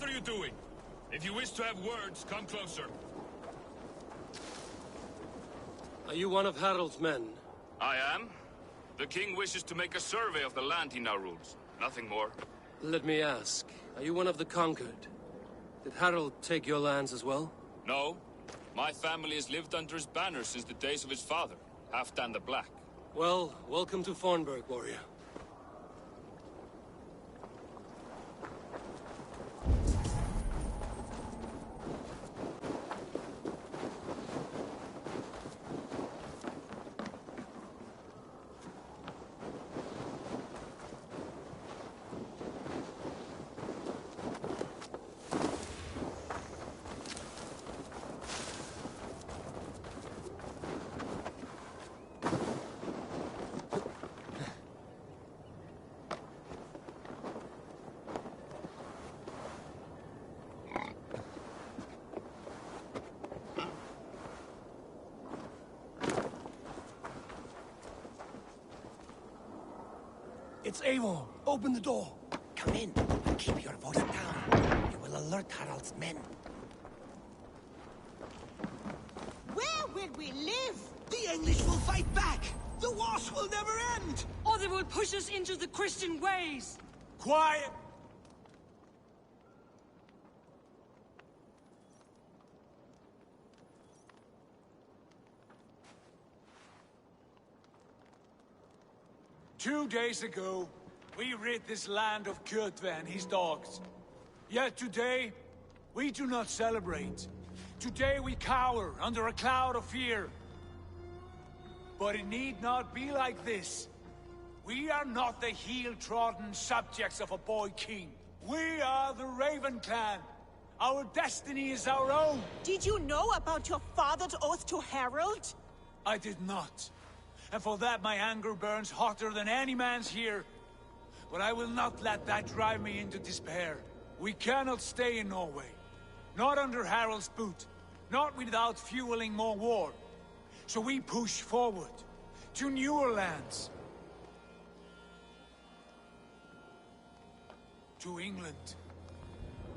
What are you doing? If you wish to have words, come closer. Are you one of Harald's men? I am. The king wishes to make a survey of the land he now rules. Nothing more. Let me ask, are you one of the conquered? Did Harald take your lands as well? No. My family has lived under his banner since the days of his father, Halfdan the Black. Well, welcome to Fornburg, warrior. It's Eivor. Open the door. Come in, and keep your voice down. You will alert Harald's men. Where will we live? The English will fight back! The wars will never end! Or they will push us into the Christian ways! Quiet! Two days ago, we rid this land of Kjotve and his dogs. Yet today, we do not celebrate. Today we cower under a cloud of fear. But it need not be like this. We are not the heel-trodden subjects of a boy king. We are the Raven clan. Our destiny is our own. Did you know about your father's oath to Harald? I did not. And for that my anger burns hotter than any man's here. But I will not let that drive me into despair. We cannot stay in Norway. Not under Harald's boot. Not without fueling more war. So we push forward. To newer lands. To England.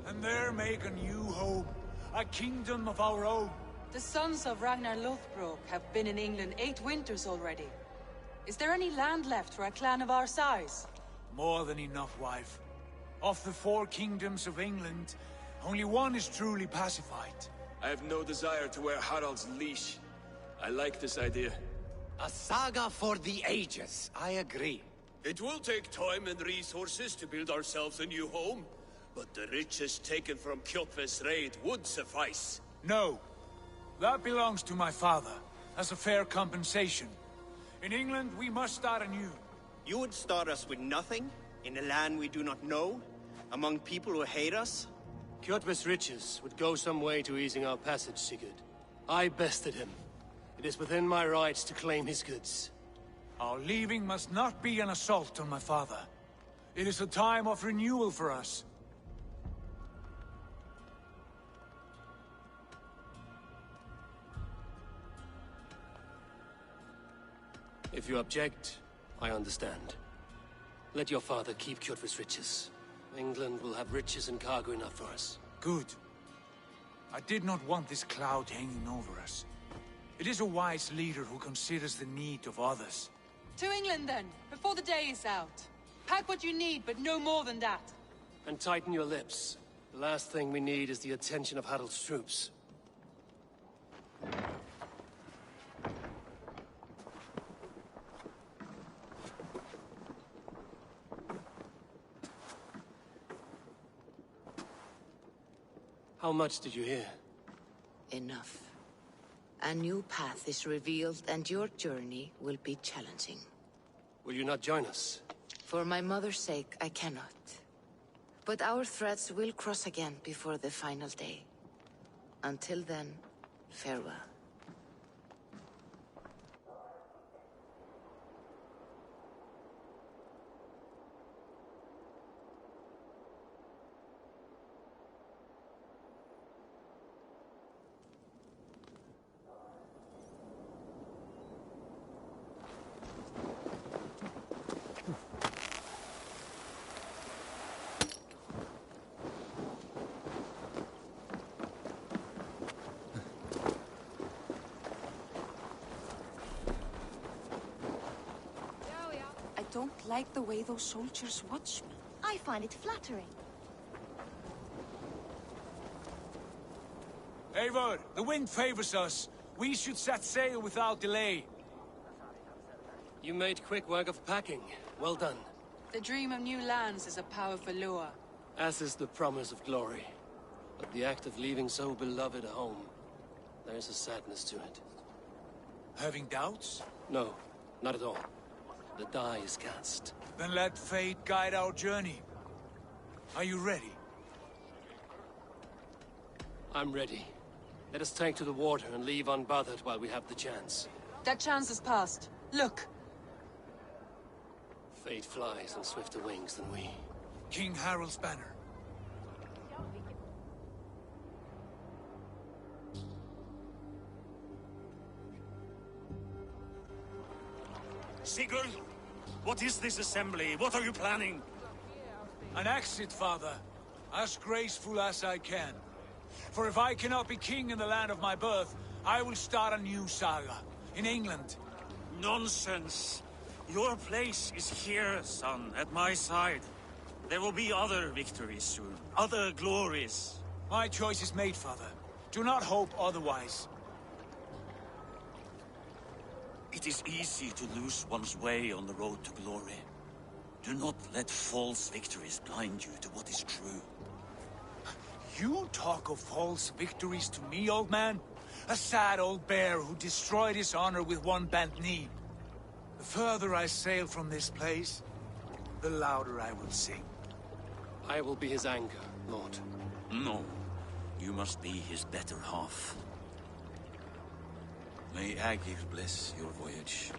And there make a new home. A kingdom of our own. The sons of Ragnar Lothbrok have been in England 8 winters already. Is there any land left for a clan of our size? More than enough, wife. Of the 4 kingdoms of England, only one is truly pacified. I have no desire to wear Harald's leash. I like this idea. A saga for the ages, I agree. It will take time and resources to build ourselves a new home, but the riches taken from Kjotve's raid would suffice. No. That belongs to my father, as a fair compensation. In England, we must start anew. You would start us with nothing? In a land we do not know? Among people who hate us? Kjotve's riches would go some way to easing our passage, Sigurd. I bested him. It is within my rights to claim his goods. Our leaving must not be an assault on my father. It is a time of renewal for us. If you object, I understand. Let your father keep Kjotve's riches. England will have riches and cargo enough for us. Good. I did not want this cloud hanging over us. It is a wise leader who considers the need of others. To England then, before the day is out. Pack what you need, but no more than that. And tighten your lips. The last thing we need is the attention of Harald's troops. How much did you hear? Enough. A new path is revealed, and your journey will be challenging. Will you not join us? For my mother's sake, I cannot. But our threads will cross again before the final day. Until then, farewell. don't like the way those soldiers watch me. I find it flattering. Eivor, the wind favors us. We should set sail without delay. You made quick work of packing. Well done. The dream of new lands is a powerful lure. As is the promise of glory. But the act of leaving so beloved a home, there's a sadness to it. Having doubts? No, not at all. The die is cast. Then let fate guide our journey. Are you ready? I'm ready. Let us take to the water and leave unbothered while we have the chance. That chance is past. Look! Fate flies on swifter wings than we. King Harald's banner. Sigurd, what is this assembly? What are you planning? An exit, father. As graceful as I can. For if I cannot be king in the land of my birth, I will start a new saga. In England. Nonsense. Your place is here, son, at my side. There will be other victories soon. Other glories. My choice is made, father. Do not hope otherwise. It is easy to lose one's way on the road to glory. Do not let false victories blind you to what is true. You talk of false victories to me, old man? A sad old bear who destroyed his honor with one bent knee. The further I sail from this place, the louder I will sing. I will be his anchor, Lord. No. You must be his better half. May Agir bless your voyage.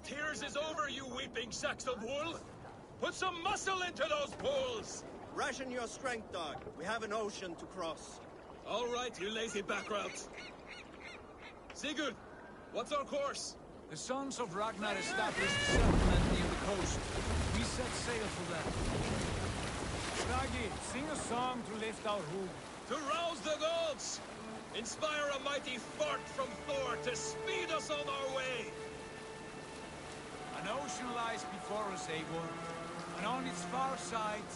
Tears is over, you weeping sacks of wool! Put some muscle into those poles! Ration your strength, dog. We have an ocean to cross. All right, you lazy backroutes. Sigurd, what's our course? The sons of Ragnar established a settlement near the coast. We set sail for them. Snaggy, sing a song to lift our hoof. To rouse the gods! Inspire a mighty fart from Thor to speed us on our way! An ocean lies before us, Eivor, and on its far side,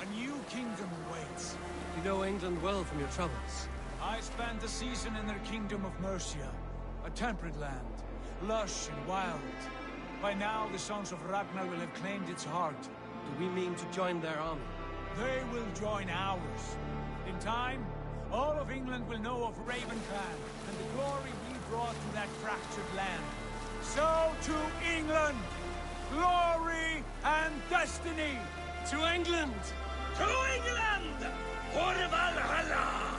a new kingdom awaits. You know England well from your travels. I spent a season in their kingdom of Mercia, a temperate land, lush and wild. By now, the sons of Ragnar will have claimed its heart. Do we mean to join their army? They will join ours. In time, all of England will know of Raven Clan, and the glory we brought to that fractured land. So to England! Glory and destiny! To England! To England! For Valhalla!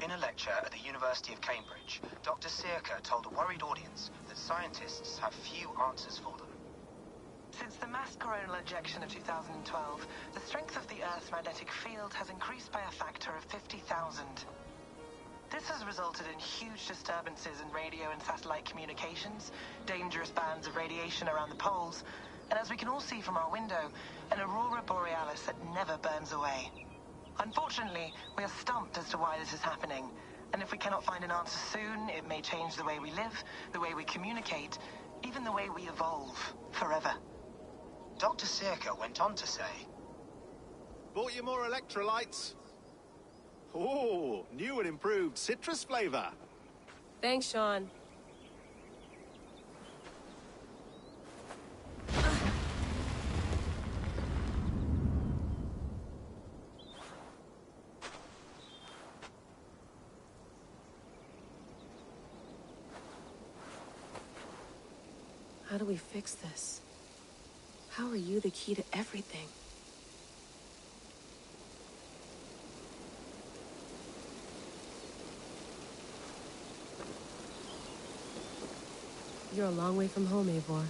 In a lecture at the University of Cambridge, Dr. Searcher told a worried audience that scientists have few answers for them. Since the mass coronal ejection of 2012, the strength of the Earth's magnetic field has increased by a factor of 50,000. This has resulted in huge disturbances in radio and satellite communications, dangerous bands of radiation around the poles, and as we can all see from our window, an aurora borealis that never burns away. Unfortunately, we are stumped as to why this is happening, and if we cannot find an answer soon, it may change the way we live, the way we communicate, even the way we evolve, forever. Dr. Searcher went on to say, "Bought you more electrolytes? Oh, new and improved citrus flavor." Thanks, Sean. How do we fix this? How are you the key to everything? You're a long way from home, Eivor.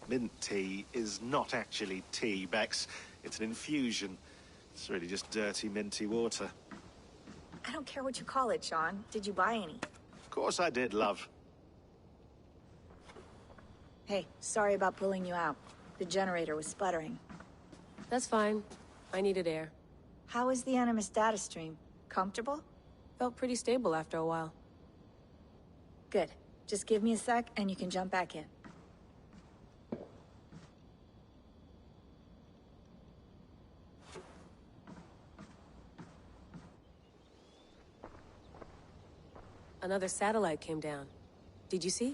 Mint tea is not actually tea, Bex. It's an infusion. It's really just dirty, minty water. I don't care what you call it, Sean. Did you buy any? Of course I did, love. Hey, sorry about pulling you out. The generator was sputtering. That's fine. I needed air. How is the Animus data stream? Comfortable? Felt pretty stable after a while. Good. Just give me a sec and you can jump back in. Another satellite came down. Did you see?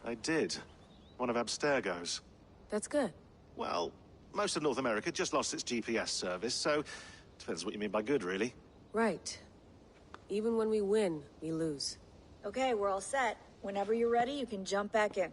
I did. One of Abstergo's. That's good. Well, most of North America just lost its GPS service, so depends what you mean by good, really. Right. Even when we win, we lose. Okay, we're all set. Whenever you're ready, you can jump back in.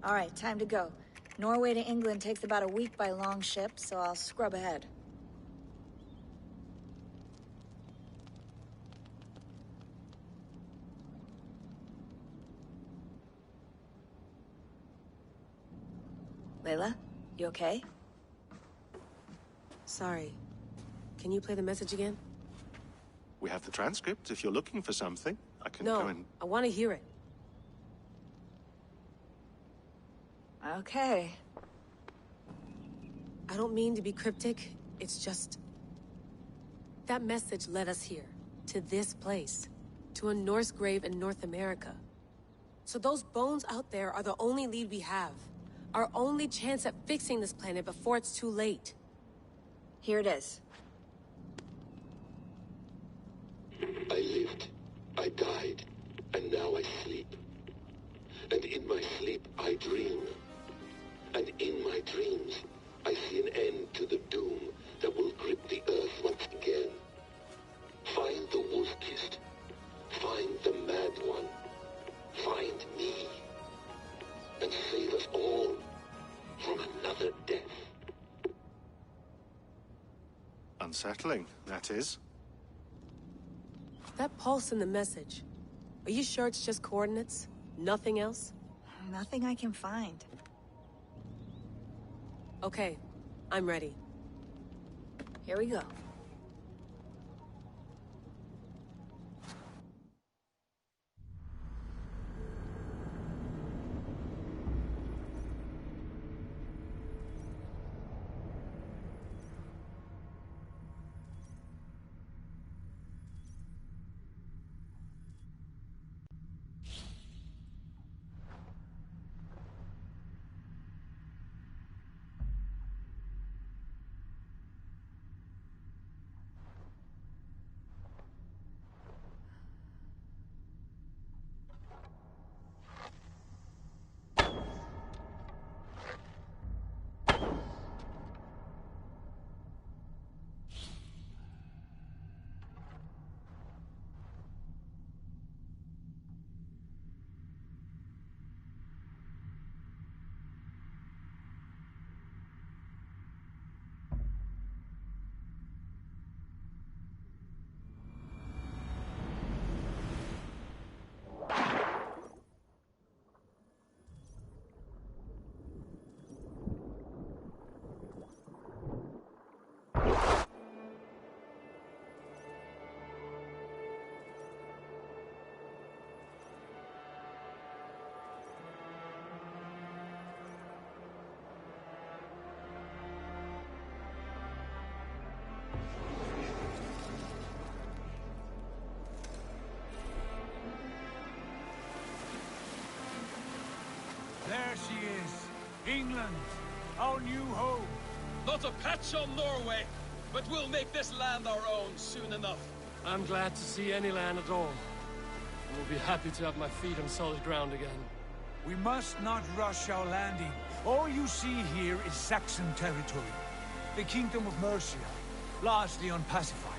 All right, time to go. Norway to England takes about a week by long ship, so I'll scrub ahead. Layla, you okay? Sorry. Can you play the message again? We have the transcript. If you're looking for something, I can go and... I want to hear it. Okay. I don't mean to be cryptic. It's just... that message led us here. To this place. To a Norse grave in North America. So those bones out there are the only lead we have. Our only chance at fixing this planet before it's too late. Here it is. I lived, I died, and now I sleep. And in my sleep I dream. And in my dreams, I see an end to the doom that will grip the Earth once again. Find the wolf-kissed. Find the mad one. Find me. And save us all from another death. Unsettling, that is. That pulse in the message. Are you sure it's just coordinates? Nothing else? Nothing I can find. Okay, I'm ready. Here we go. England, our new home. Not a patch on Norway, but we'll make this land our own soon enough. I'm glad to see any land at all. I will be happy to have my feet on solid ground again. We must not rush our landing. All you see here is Saxon territory. The Kingdom of Mercia, largely unpacified.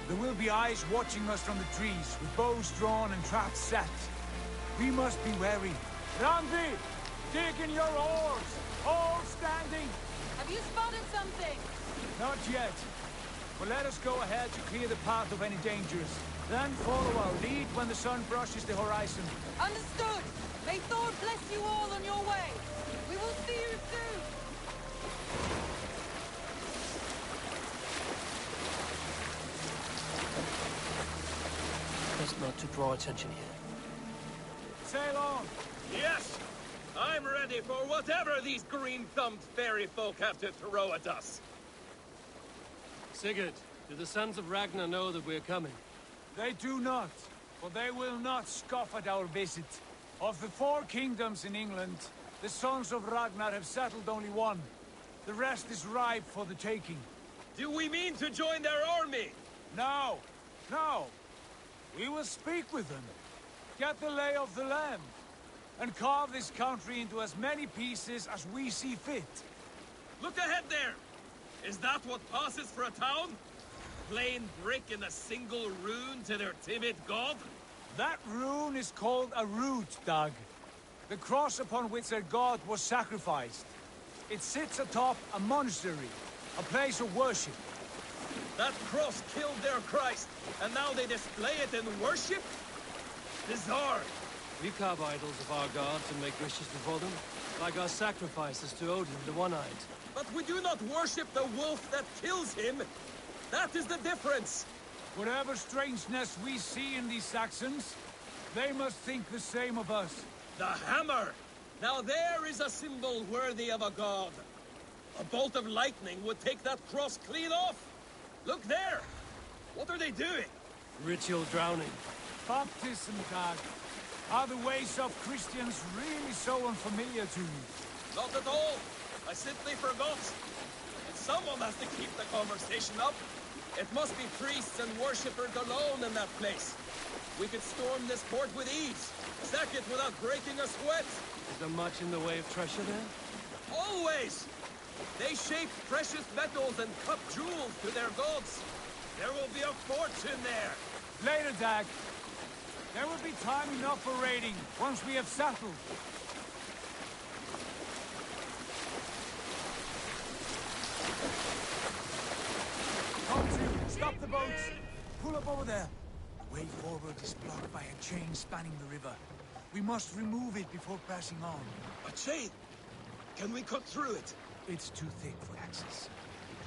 There will be eyes watching us from the trees, with bows drawn and traps set. We must be wary. Randi! Dig in your oars! All standing! Have you spotted something? Not yet. But let us go ahead to clear the path of any dangers. Then follow our lead when the sun brushes the horizon. Understood! May Thor bless you all on your way! We will see you soon! Best not to draw attention here. Sail on! Yes! I'm ready for whatever these green-thumbed fairy folk have to throw at us. Sigurd, do the sons of Ragnar know that we're coming? They do not, but they will not scoff at our visit. Of the 4 kingdoms in England, the sons of Ragnar have settled only one. The rest is ripe for the taking. Do we mean to join their army? No, no. We will speak with them, get the lay of the land, and carve this country into as many pieces as we see fit. Look ahead there! Is that what passes for a town? Plain brick in a single rune to their timid god? That rune is called a root, Dag. The cross upon which their god was sacrificed. It sits atop a monastery, a place of worship. That cross killed their Christ, and now they display it in worship? Bizarre! We carve idols of our gods and make wishes before them, like our sacrifices to Odin, the One-Eyed. But we do not worship the wolf that kills him! That is the difference! Whatever strangeness we see in these Saxons, they must think the same of us. The hammer! Now there is a symbol worthy of a god. A bolt of lightning would take that cross clean off! Look there! What are they doing? Ritual drowning. Baptism, Dag. Are the ways of Christians really so unfamiliar to you? Not at all. I simply forgot. And someone has to keep the conversation up. It must be priests and worshippers alone in that place. We could storm this port with ease. Sack it without breaking a sweat. Is there much in the way of treasure there? Always! They shape precious metals and cut jewels to their gods. There will be a fortune there. Later, Dag. There will be time enough for raiding, once we have settled. Come to, stop the boats. Pull up over there. The way forward is blocked by a chain spanning the river. We must remove it before passing on. A chain? Can we cut through it? It's too thick for access.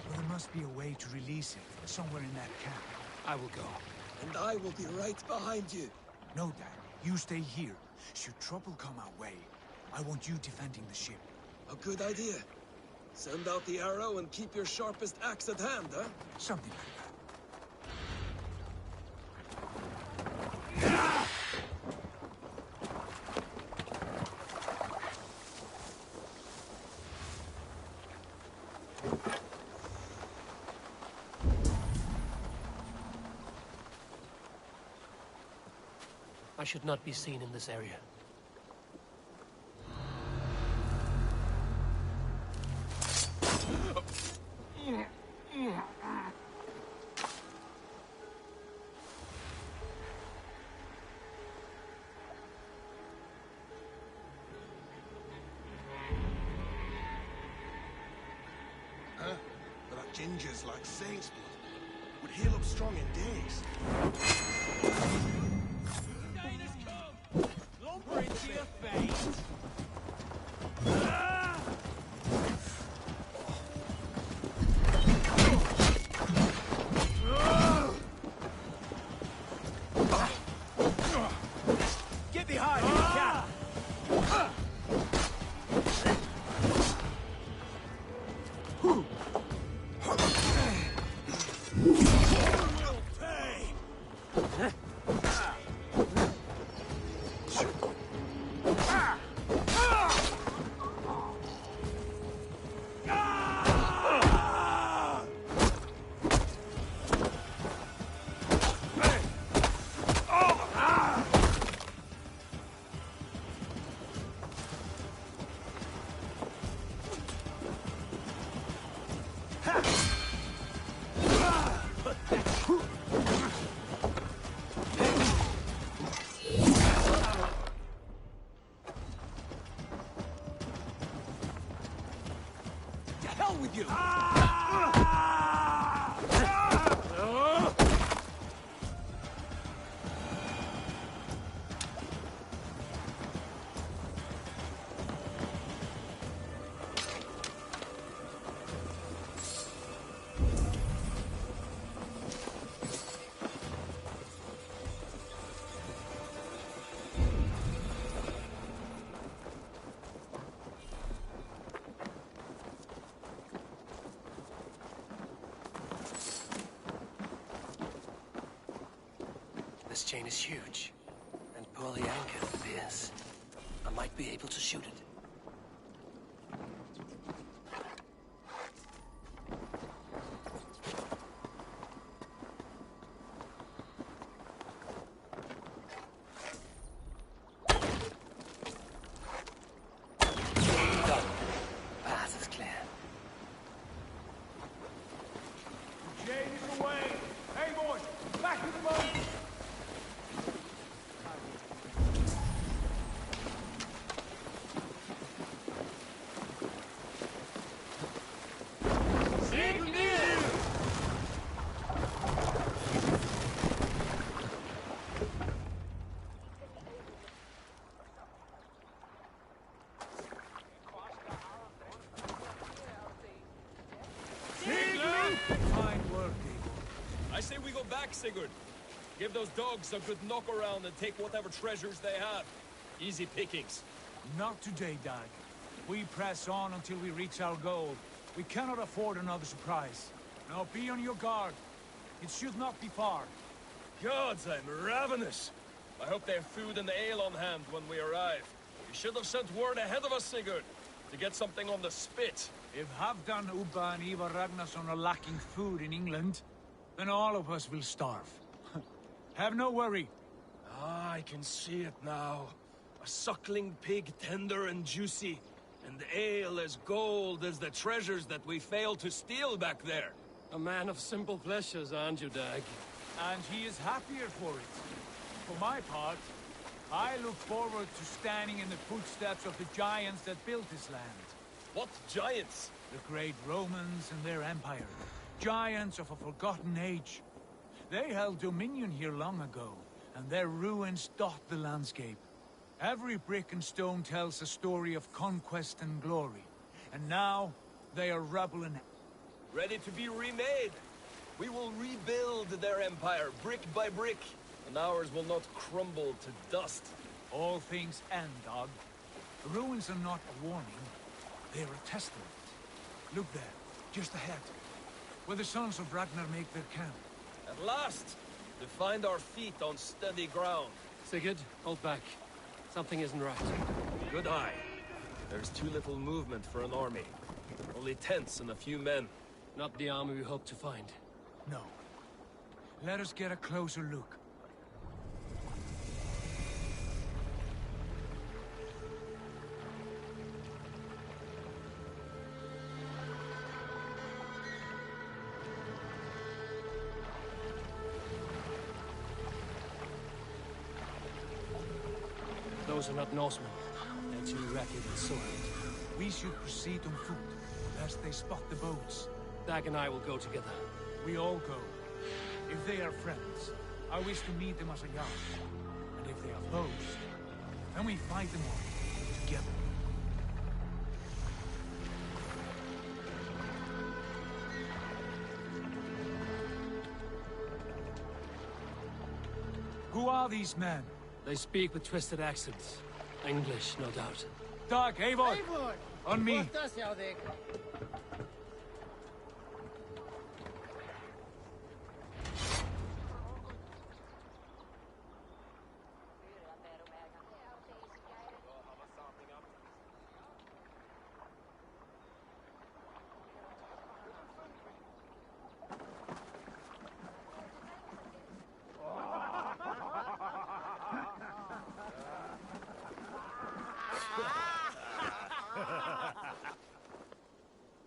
But there must be a way to release it, somewhere in that camp. I will go. And I will be right behind you. No, Dad. You stay here. Should trouble come our way, I want you defending the ship. A good idea. Send out the arrow and keep your sharpest axe at hand, huh? Something like I should not be seen in this area. Huh? But our gingers like saints blood would heal up strong in days. lumber into your face. Get behind me, cat. This chain is huge, and poorly anchored it is. I might be able to shoot it. Sigurd. Give those dogs a good knock around and take whatever treasures they have. Easy pickings. Not today, Dag. We press on until we reach our goal. We cannot afford another surprise. Now be on your guard. It should not be far. Gods, I'm ravenous. I hope they have food and ale on hand when we arrive. You should have sent word ahead of us, Sigurd, to get something on the spit. If Halfdan, Ubba and Ivar Ragnarsson are lacking food in England, then all of us will starve. Have no worry. Ah, I can see it now. A suckling pig, tender and juicy, and ale as gold as the treasures that we failed to steal back there. A man of simple pleasures, aren't you, Dag? And he is happier for it. For my part, I look forward to standing in the footsteps of the giants that built this land. What giants? The great Romans and their empire. Giants of a forgotten age. They held dominion here long ago, and their ruins dot the landscape. Every brick and stone tells a story of conquest and glory. And now, they are rubble and... ready to be remade. We will rebuild their empire, brick by brick, and ours will not crumble to dust. All things end, Dog. The ruins are not a warning. They are a testament. Look there, just ahead. Where the sons of Ragnar make their camp. At last! To find our feet on steady ground. Sigurd, hold back. Something isn't right. Good eye. There's too little movement for an army. Only tents and a few men. Not the army we hope to find. No. Let us get a closer look. Those are not Norsemen. They're too ragged and soiled. We should proceed on foot, lest they spot the boats. Dag and I will go together. We all go. If they are friends, I wish to meet them as a yard. And if they are foes, then we fight them all, together. Who are these men? They speak with twisted accents. English, no doubt. Dag, Eivor! On me!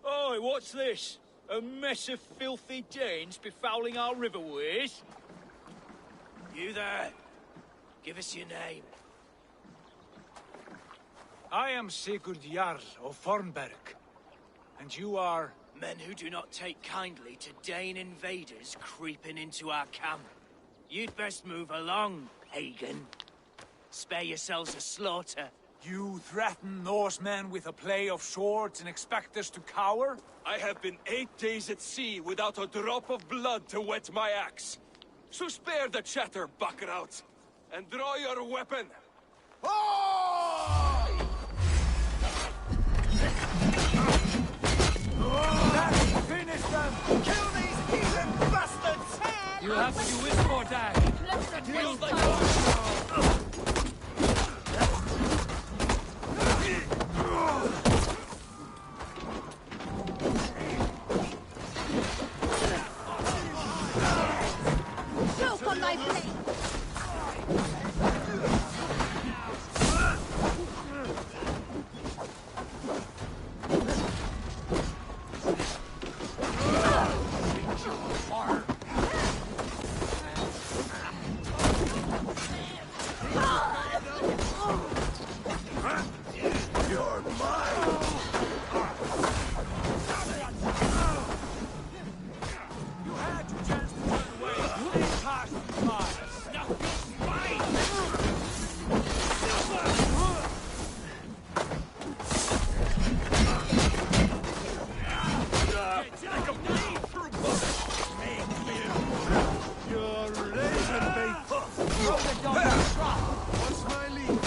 Oi, what's this? A mess of filthy Danes befouling our riverways? You there? Give us your name. I am Sigurd Jarl of Fornberg. And you are... Men who do not take kindly to Dane invaders creeping into our camp. You'd best move along, pagan. Spare yourselves a slaughter. You threaten Norsemen with a play of swords and expect us to cower? I have been 8 days at sea without a drop of blood to wet my axe. So spare the chatter, buckraut, and draw your weapon. Finish them! Kill these heathen bastards! You have what you wish for, Dag. Choke on my blade! You're mine! You had your chance to turn away. They passed you by. Now it's mine! You're razor bait! Throw the dog in the trap! What's my lead?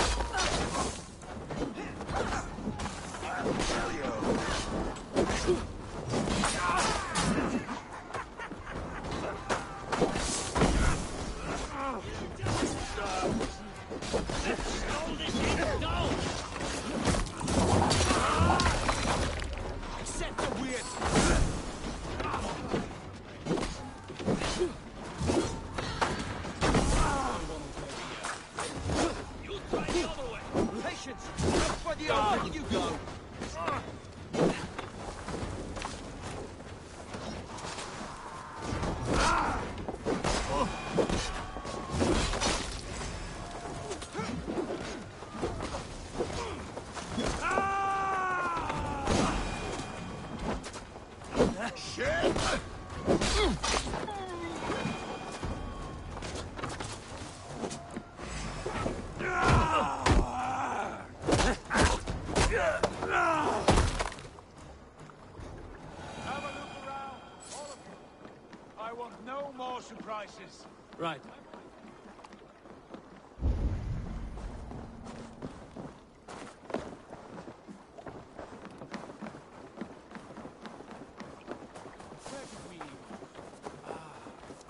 Accept the weird. You'll try the other way. Patience. Look for the open. You go. Have a look around, all of you. I want no more surprises. Right.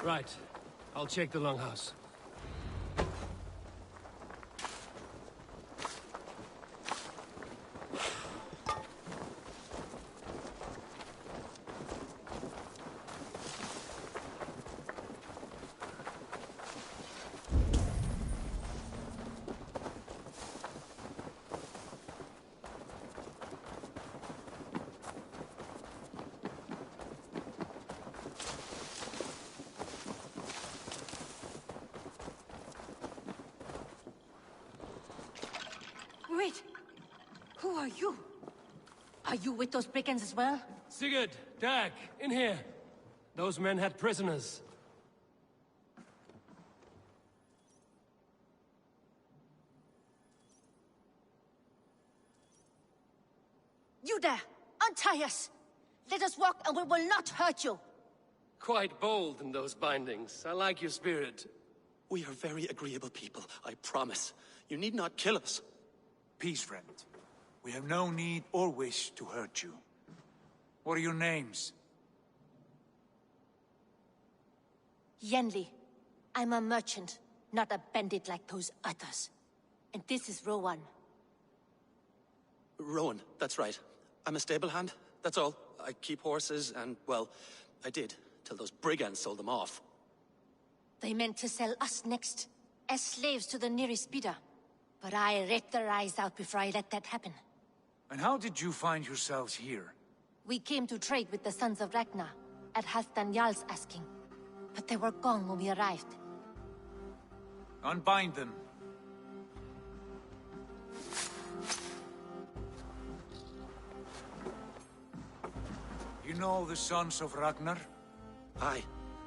Right. I'll check the longhouse. Wait! Who are you? Are you with those brigands as well? Sigurd, Dag, in here. Those men had prisoners. You there! Untie us! Let us walk and we will not hurt you! Quite bold in those bindings. I like your spirit. We are very agreeable people, I promise. You need not kill us. Peace, friend. We have no need or wish to hurt you. What are your names? Yenli. I'm a merchant, not a bandit like those others. And this is Rowan. Rowan, that's right. I'm a stable hand, that's all. I keep horses and, well, I did, till those brigands sold them off. They meant to sell us next, as slaves to the nearest bidder. But I ripped their eyes out before I let that happen. And how did you find yourselves here? We came to trade with the Sons of Ragnar, at Halfdan Jarl's asking. But they were gone when we arrived. Unbind them. You know the Sons of Ragnar? Aye.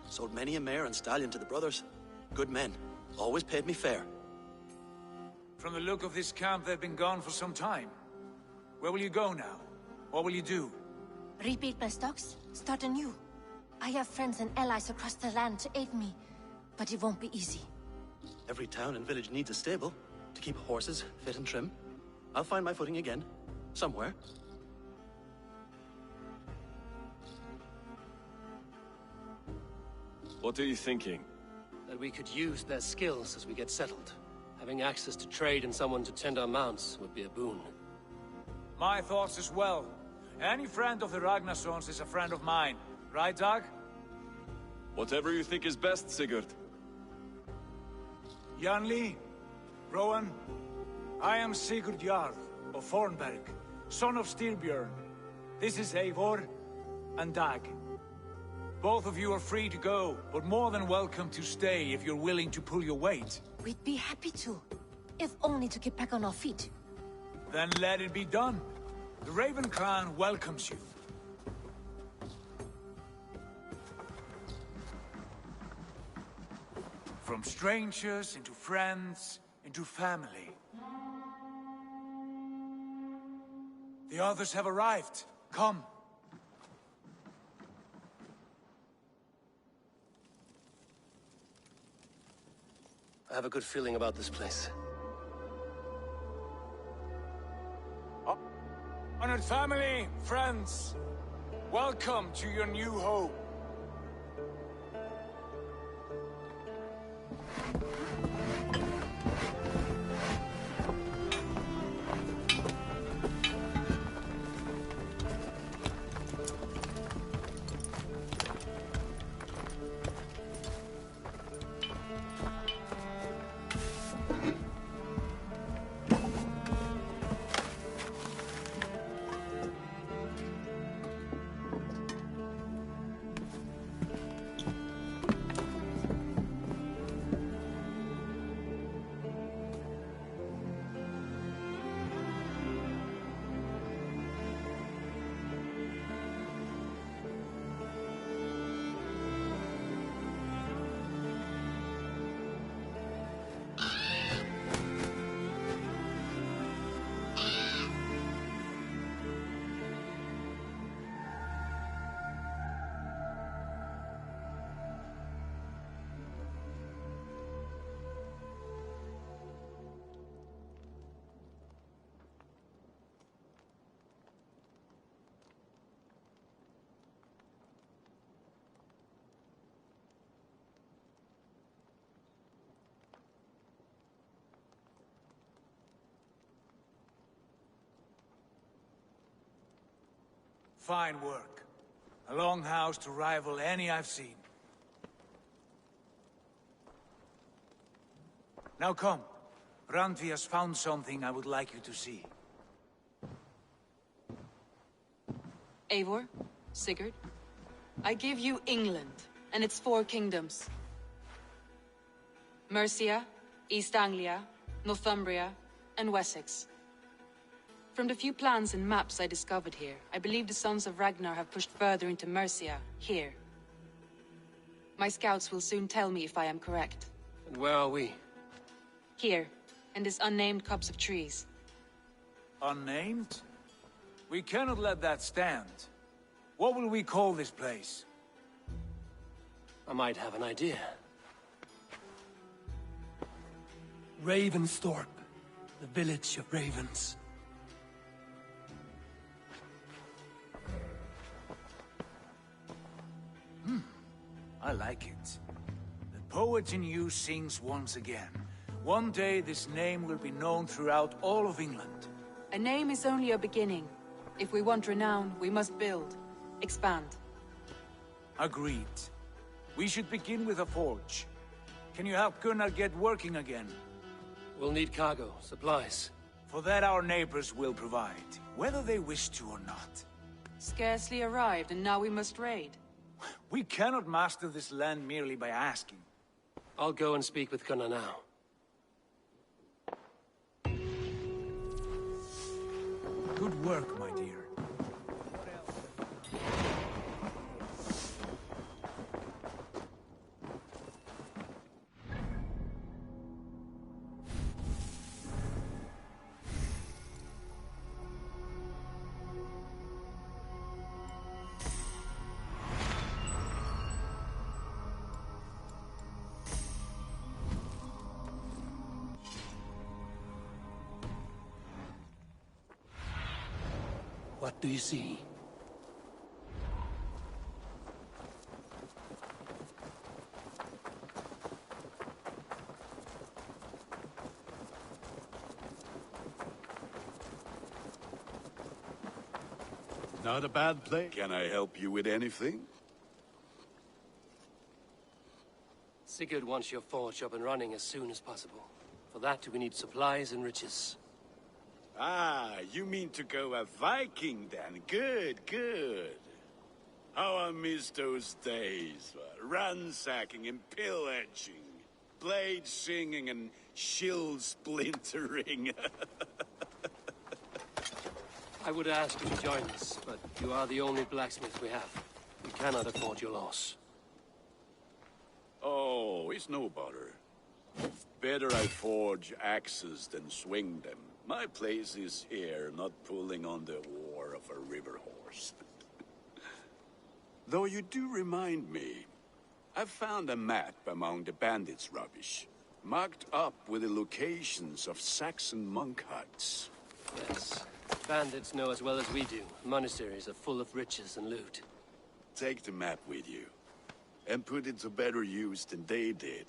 Sold many a mare and stallion to the brothers. Good men. Always paid me fair. From the look of this camp, they've been gone for some time. Where will you go now? What will you do? Rebuild my stocks, start anew. I have friends and allies across the land to aid me, but it won't be easy. Every town and village needs a stable to keep horses fit and trim. I'll find my footing again. Somewhere. What are you thinking? that we could use their skills as we get settled. Having access to trade and someone to tend our mounts would be a boon. My thoughts as well. Any friend of the Ragnarsons is a friend of mine. Right, Dag? Whatever you think is best, Sigurd. Janli, Rowan, I am Sigurd Jarl of Fornberg, son of Styrbjörn. This is Eivor and Dag. Both of you are free to go, but more than welcome to stay if you're willing to pull your weight. We'd be happy to, if only to get back on our feet. Then let it be done. The Raven clan welcomes you. From strangers into friends, into family. The others have arrived. Come. I have a good feeling about this place. Honored family, friends, welcome to your new home. Fine work. A longhouse to rival any I've seen. Now come. Randvi has found something I would like you to see. Eivor, Sigurd, I give you England and its 4 kingdoms. Mercia, East Anglia, Northumbria, and Wessex. From the few plans and maps I discovered here, I believe the Sons of Ragnar have pushed further into Mercia, here. My scouts will soon tell me if I am correct. And where are we? Here, in this unnamed copse of trees. Unnamed? We cannot let that stand. What will we call this place? I might have an idea. Ravensthorpe, the village of ravens. I like it. The poet in you sings once again. One day this name will be known throughout all of England. A name is only a beginning. If we want renown, we must build. Expand. Agreed. We should begin with a forge. Can you help Gunnar get working again? We'll need cargo, supplies. For that our neighbors will provide, whether they wish to or not. Scarcely arrived, and now we must raid. We cannot master this land merely by asking. I'll go and speak with Gunnar now. Good work, my dear. What do you see? Not a bad place. Can I help you with anything? Sigurd wants your forge up and running as soon as possible. For that, we need supplies and riches. Ah, you mean to go a Viking then? Good, good. How I miss those days. Ransacking and pillaging. Blade singing and shield splintering. I would ask you to join us, but you are the only blacksmith we have. We cannot afford your loss. Oh, it's no bother. Better I forge axes than swing them. My place is here, not pulling on the war of a river horse. Though you do remind me, I've found a map among the bandits' rubbish, marked up with the locations of Saxon monk huts. Yes. Bandits know as well as we do. Monasteries are full of riches and loot. Take the map with you, and put it to better use than they did.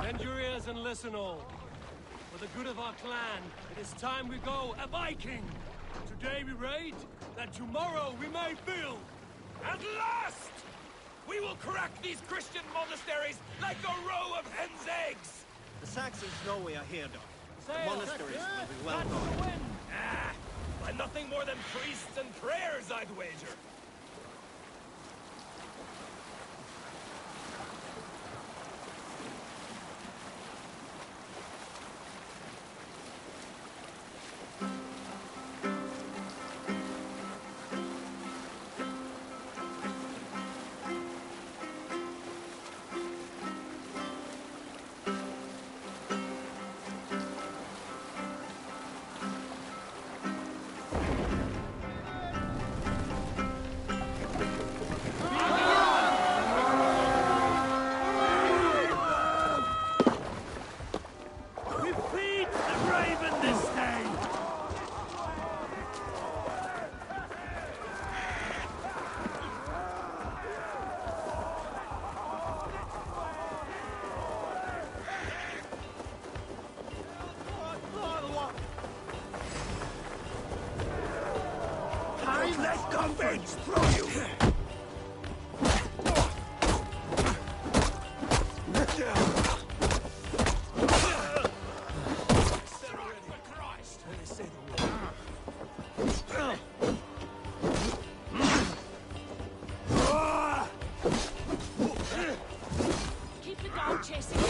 Bend your ears and listen all. For the good of our clan, it is time we go a Viking. Today we raid, that tomorrow we may build. At last! We will crack these Christian monasteries like a row of hen's eggs! The Saxons know we are here, Doc. Sail, The monasteries will be well that's the guarded. wind. By nothing more than priests and prayers, I'd wager. Let convents throw you! Keep the dog chasing.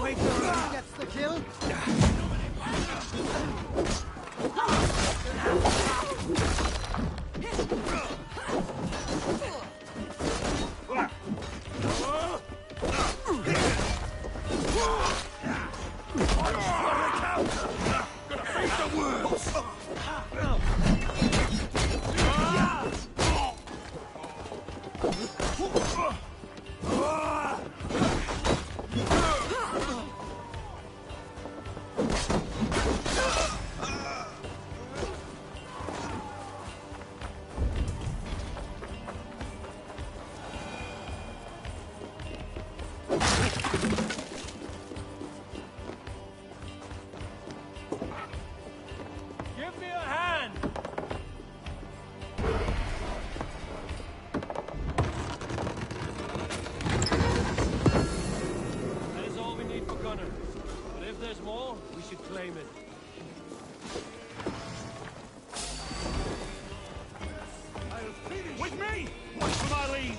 Wait till he gets the kill. Give me a hand! That is all we need for Gunnar. But if there's more, we should claim it. With me! Watch for my lead!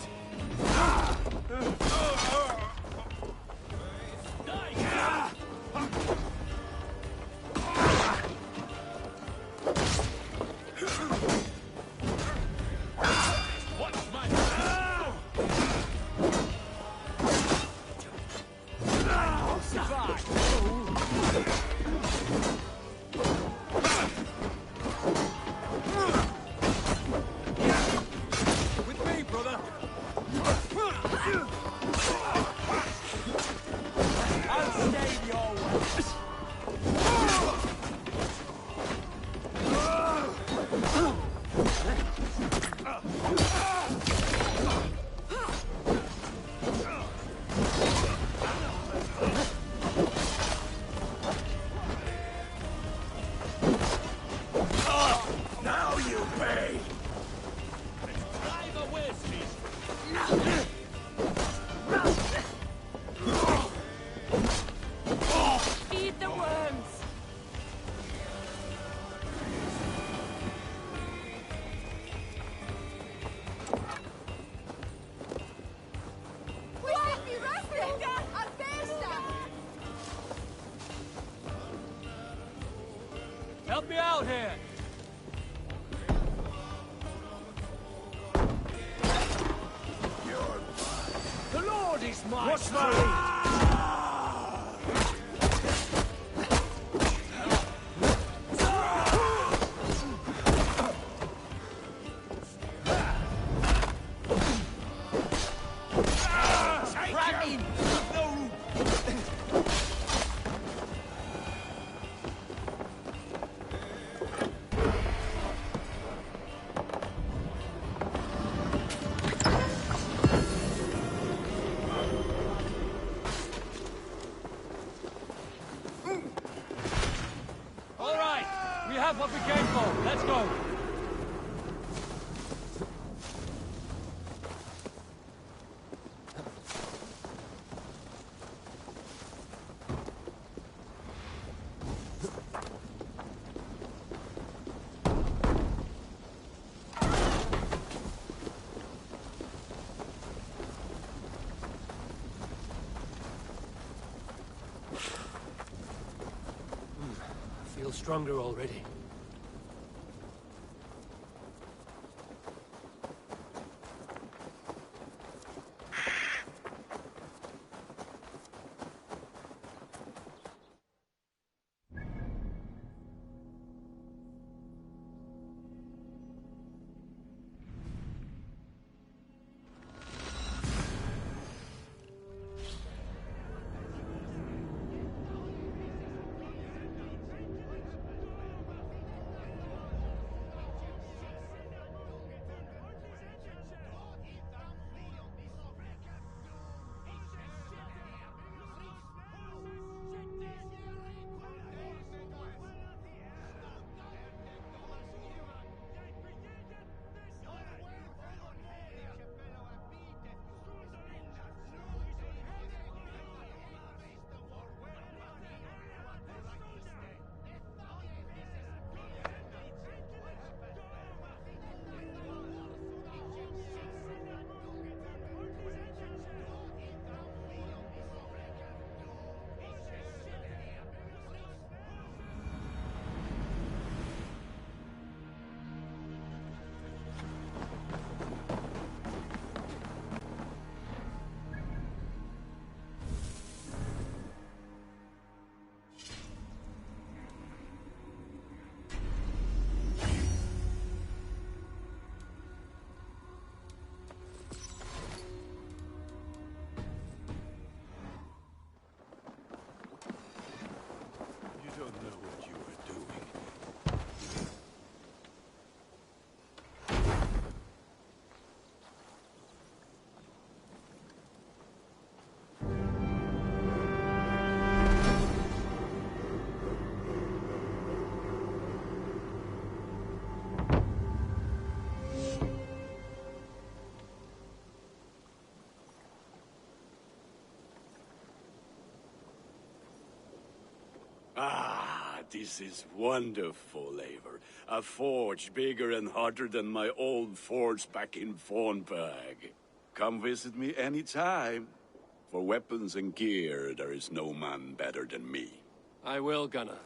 Watch my... Survive! Watch my lead! What we came for. Let's go. I feel stronger already. Ah, this is wonderful, Eivor. A forge bigger and hotter than my old forge back in Fornburg. Come visit me anytime. For weapons and gear, there is no man better than me. I will, Gunnar.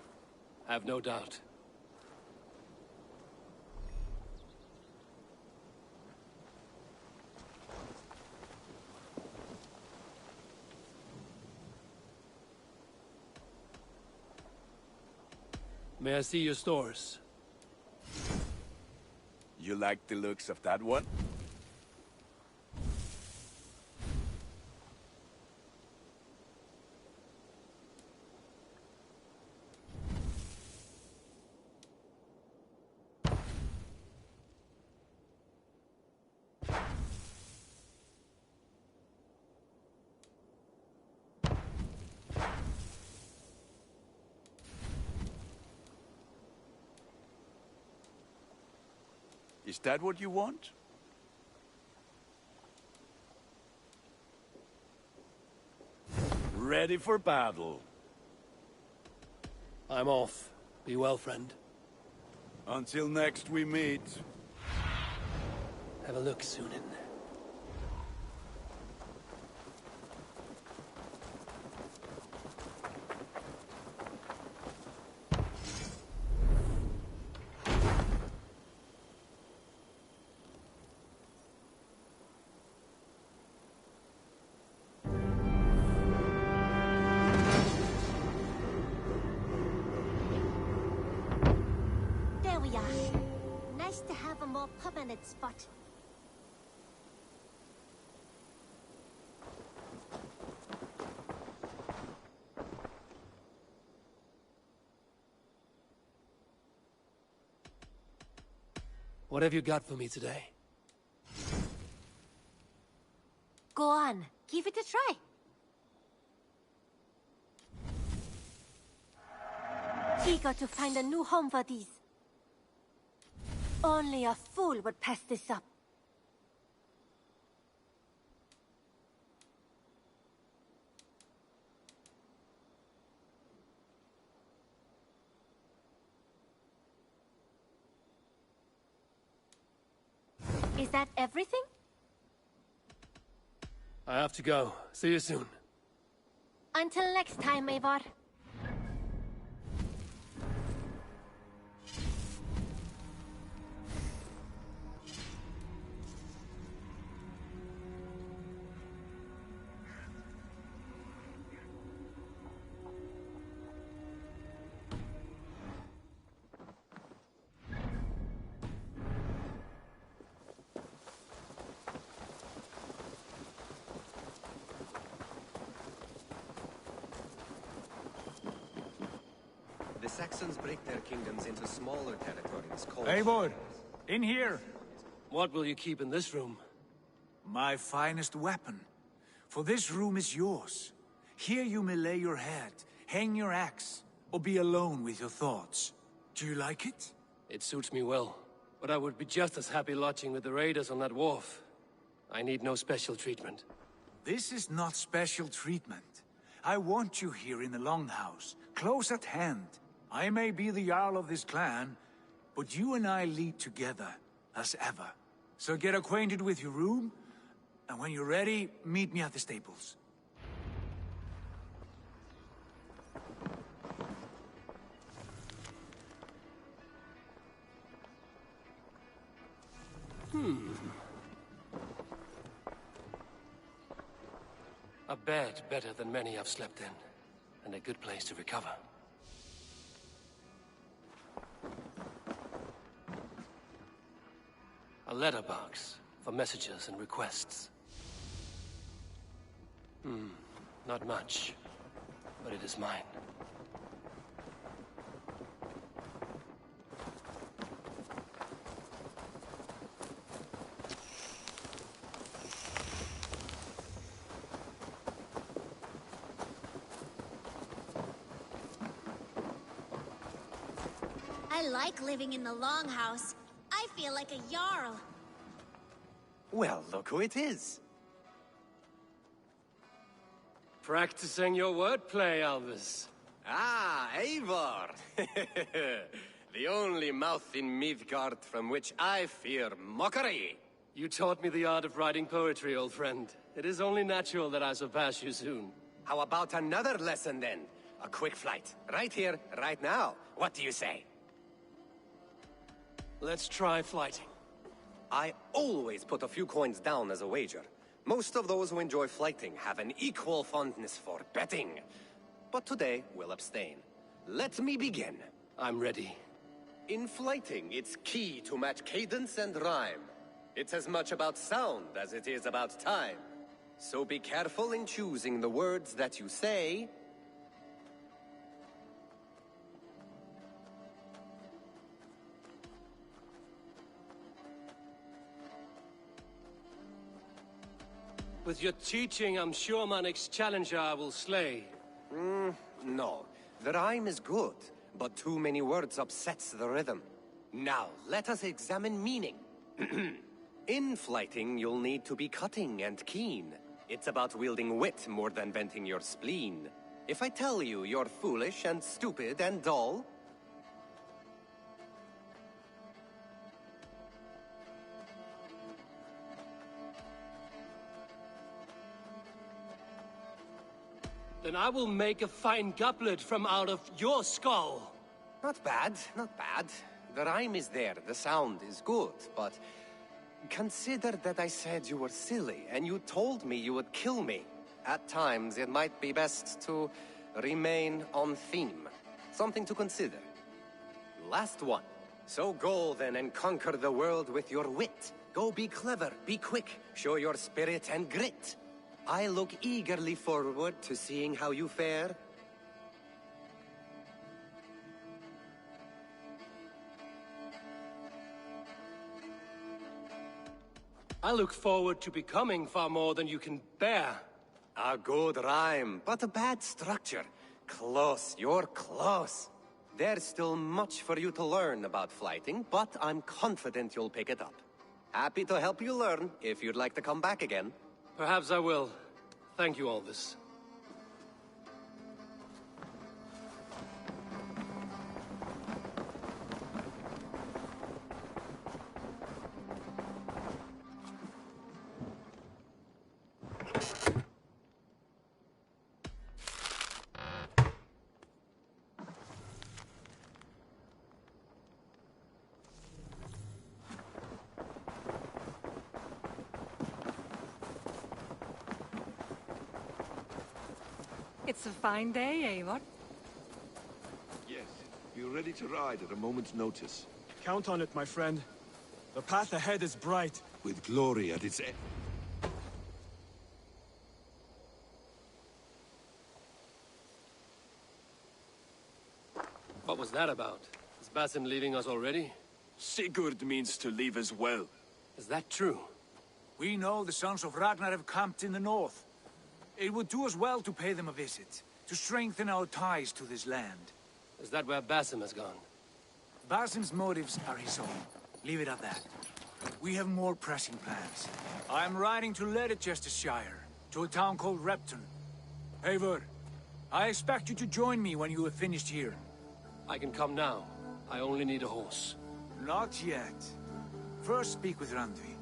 Have no doubt. May I see your stores? You like the looks of that one? Is that what you want? Ready for battle. I'm off. Be well, friend. Until next we meet. Have a look, Sunan. nice to have a more permanent spot. What have you got for me today? Go on, give it a try. Eager to find a new home for these. Only a fool would pass this up. Is that everything? I have to go. See you soon. Until next time, Eivor. The Saxons break their kingdoms into smaller territories called... Eivor, in here! What will you keep in this room? My finest weapon. For this room is yours. Here you may lay your head, hang your axe, or be alone with your thoughts. Do you like it? It suits me well, but I would be just as happy lodging with the raiders on that wharf. I need no special treatment. This is not special treatment. I want you here in the Longhouse, close at hand. I may be the Jarl of this clan, but you and I lead together, as ever. So get acquainted with your room, and when you're ready, meet me at the stables. A bed better than many I've slept in, and a good place to recover. A letterbox for messages and requests. Not much, but it is mine. I like living in the Longhouse. I feel like a Jarl. Well, look who it is. Practicing your wordplay, Albus. Ah, Eivor! The only mouth in Midgard from which I fear mockery. You taught me the art of writing poetry, old friend. It is only natural that I surpass you soon. How about another lesson, then? A quick flight. Right here, right now. What do you say? Let's try flighting. I always put a few coins down as a wager. Most of those who enjoy flighting have an equal fondness for betting. But today, we'll abstain. Let me begin. I'm ready. In flighting, it's key to match cadence and rhyme. It's as much about sound as it is about time. So be careful in choosing the words that you say. With your teaching, I'm sure my next challenger I will slay. No. The rhyme is good, but too many words upsets the rhythm. Now, let us examine meaning. In flighting, you'll need to be cutting and keen. It's about wielding wit more than venting your spleen. If I tell you you're foolish and stupid and dull, then I will make a fine goblet from out of your skull. Not bad, not bad. The rhyme is there, the sound is good, but consider that I said you were silly, and you told me you would kill me. At times, it might be best to remain on theme. Something to consider. Last one. So go then and conquer the world with your wit. Go be clever, be quick, show your spirit and grit. I look eagerly forward to seeing how you fare. I look forward to becoming far more than you can bear. A good rhyme, but a bad structure. Close, you're close. There's still much for you to learn about flighting, but I'm confident you'll pick it up. Happy to help you learn, if you'd like to come back again. Perhaps I will. Thank you, Alvis. It's a fine day, Eivor. Yes, be ready to ride at a moment's notice. Count on it, my friend. The path ahead is bright. With glory at its end. What was that about? Is Basim leaving us already? Sigurd means to leave as well. Is that true? We know the sons of Ragnar have camped in the north. It would do us well to pay them a visit, to strengthen our ties to this land. Is that where Basim has gone? Basim's motives are his own. Leave it at that. We have more pressing plans. I'm riding to Leicestershire, to a town called Repton. Eivor, I expect you to join me when you have finished here. I can come now. I only need a horse. Not yet. First speak with Randvi.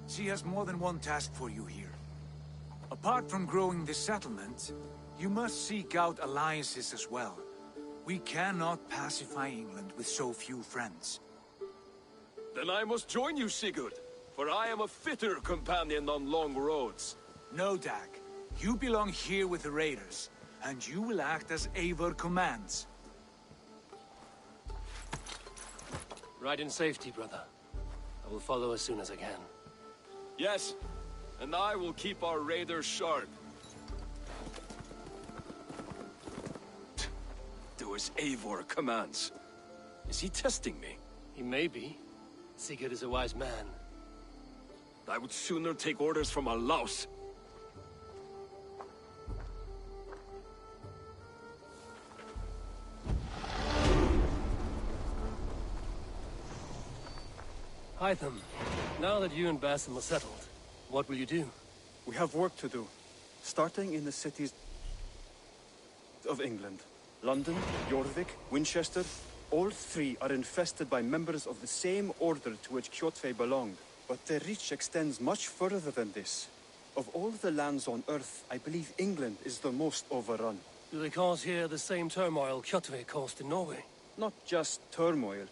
She has more than one task for you here. Apart from growing this settlement, you must seek out alliances as well. We cannot pacify England with so few friends. Then I must join you, Sigurd, for I am a fitter companion on long roads. No, Dag. You belong here with the raiders, and you will act as Eivor commands. Ride in safety, brother. I will follow as soon as I can. Yes, and I will keep our raiders sharp. Do as Eivor commands. Is he testing me? He may be. Sigurd is a wise man. I would sooner take orders from a louse. Hytham, now that you and Basim are settled, what will you do? We have work to do, starting in the cities of England. London, Jorvik, Winchester, all three are infested by members of the same order to which Kjotve belonged. But their reach extends much further than this. Of all the lands on Earth, I believe England is the most overrun. Do they cause here the same turmoil Kjotve caused in Norway? Not just turmoil.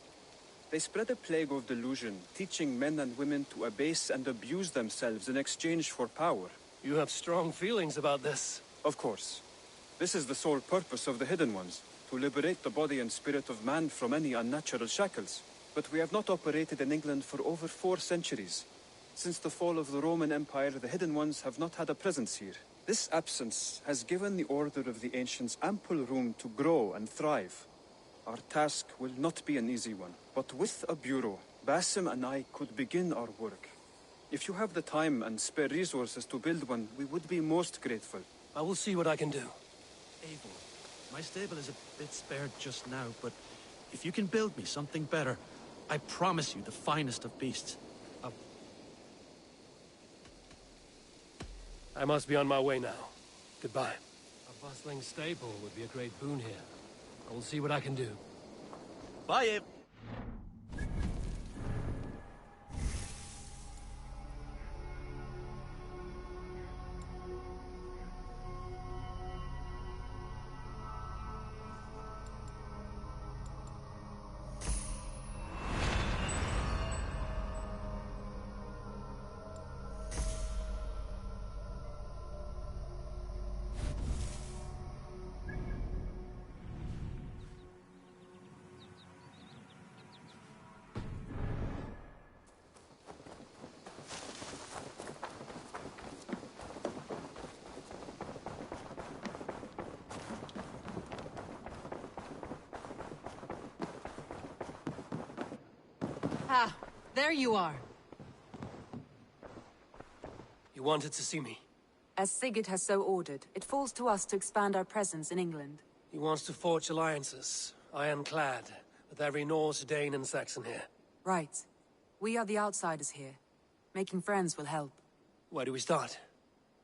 They spread a plague of delusion, teaching men and women to abase and abuse themselves in exchange for power. You have strong feelings about this. Of course. This is the sole purpose of the Hidden Ones, to liberate the body and spirit of man from any unnatural shackles. But we have not operated in England for over 4 centuries. Since the fall of the Roman Empire, the Hidden Ones have not had a presence here. This absence has given the Order of the Ancients ample room to grow and thrive. Our task will not be an easy one, but with a bureau, Basim and I could begin our work. If you have the time and spare resources to build one, we would be most grateful. I will see what I can do. Eivor, my stable is a bit spared just now, but if you can build me something better, I promise you the finest of beasts. I must be on my way now. Goodbye. A bustling stable would be a great boon here. I will see what I can do. Bye, Eivor. Ah, there you are. You wanted to see me? As Sigurd has so ordered, it falls to us to expand our presence in England. He wants to forge alliances, ironclad, with every Norse, Dane, and Saxon here. Right. We are the outsiders here. Making friends will help. Where do we start?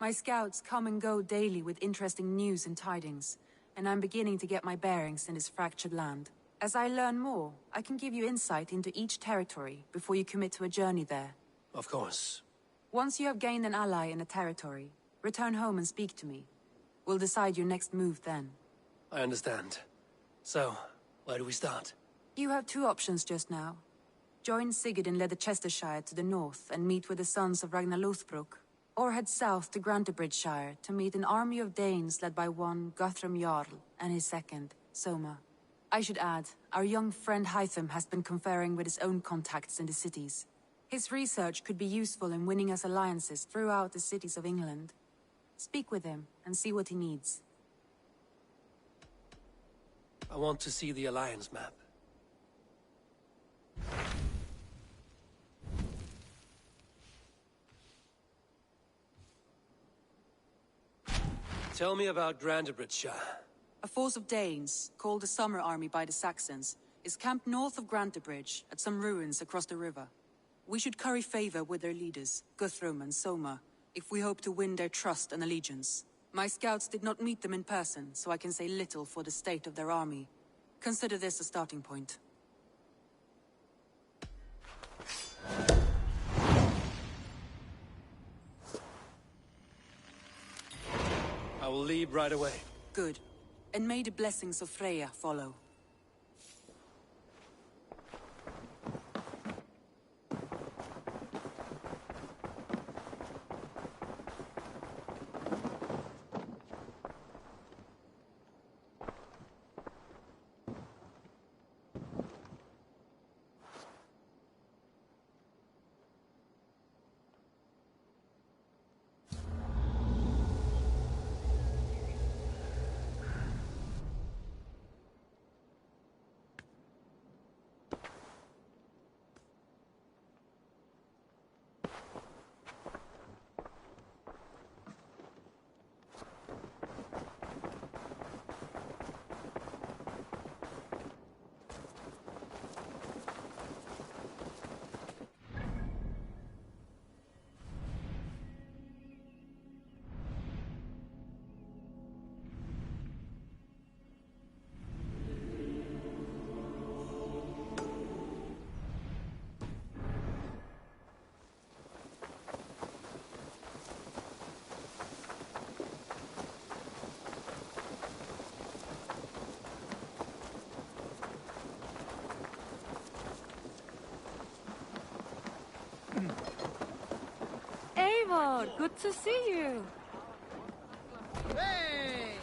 My scouts come and go daily with interesting news and tidings, and I'm beginning to get my bearings in this fractured land. As I learn more, I can give you insight into each territory before you commit to a journey there. Of course. Once you have gained an ally in a territory, return home and speak to me. We'll decide your next move then. I understand. So, where do we start? You have two options just now. Join Sigurd in Leicestershire to the north and meet with the sons of Ragnar Lothbrok, or head south to Grantebridgeshire to meet an army of Danes led by one Guthrum Jarl and his second, Soma. I should add, our young friend Hytham has been conferring with his own contacts in the cities. His research could be useful in winning us alliances throughout the cities of England. Speak with him and see what he needs. I want to see the Alliance map. Tell me about Grantebridgeshire. A force of Danes, called the Summer Army by the Saxons, is camped north of Grantebridge at some ruins across the river. We should curry favor with their leaders, Guthrum and Soma, if we hope to win their trust and allegiance. My scouts did not meet them in person, so I can say little for the state of their army. Consider this a starting point. I will leave right away. Good. And may the blessings of Freya follow. Eivor, good to see you. Hey!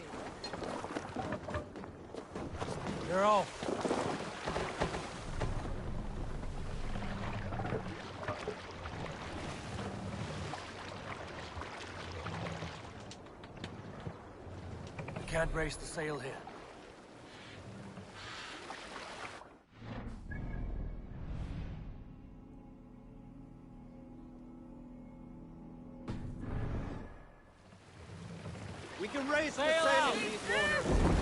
You're off. We can't raise the sail here. We can raise the Sail sail out! in these waters.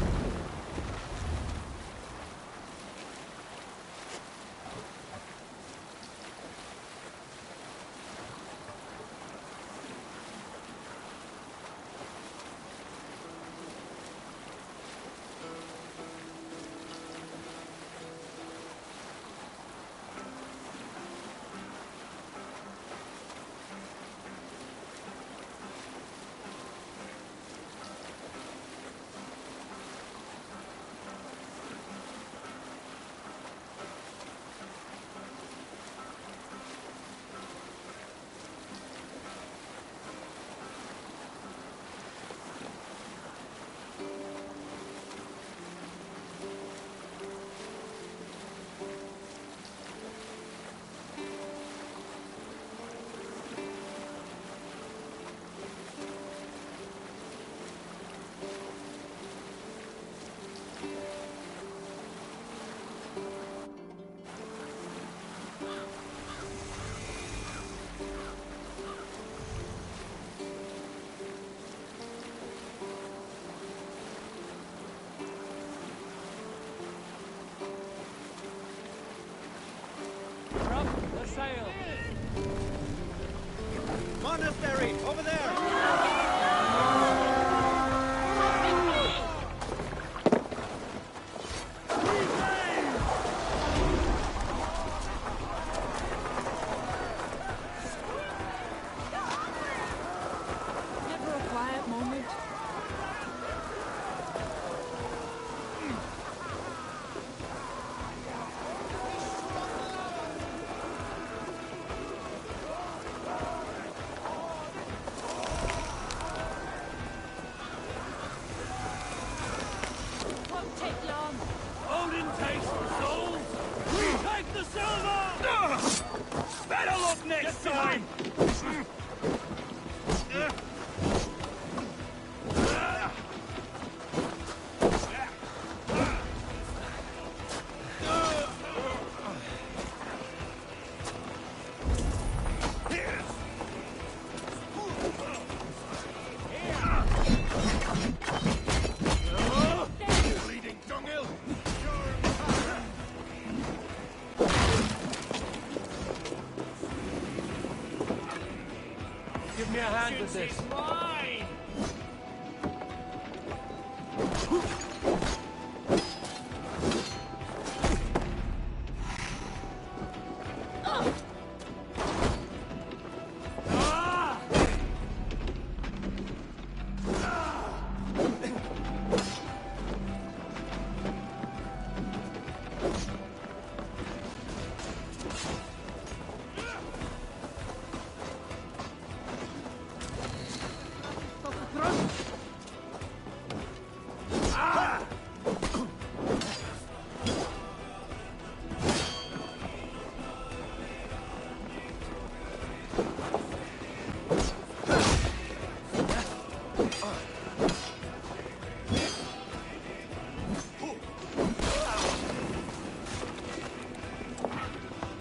me a hand with this. Mine!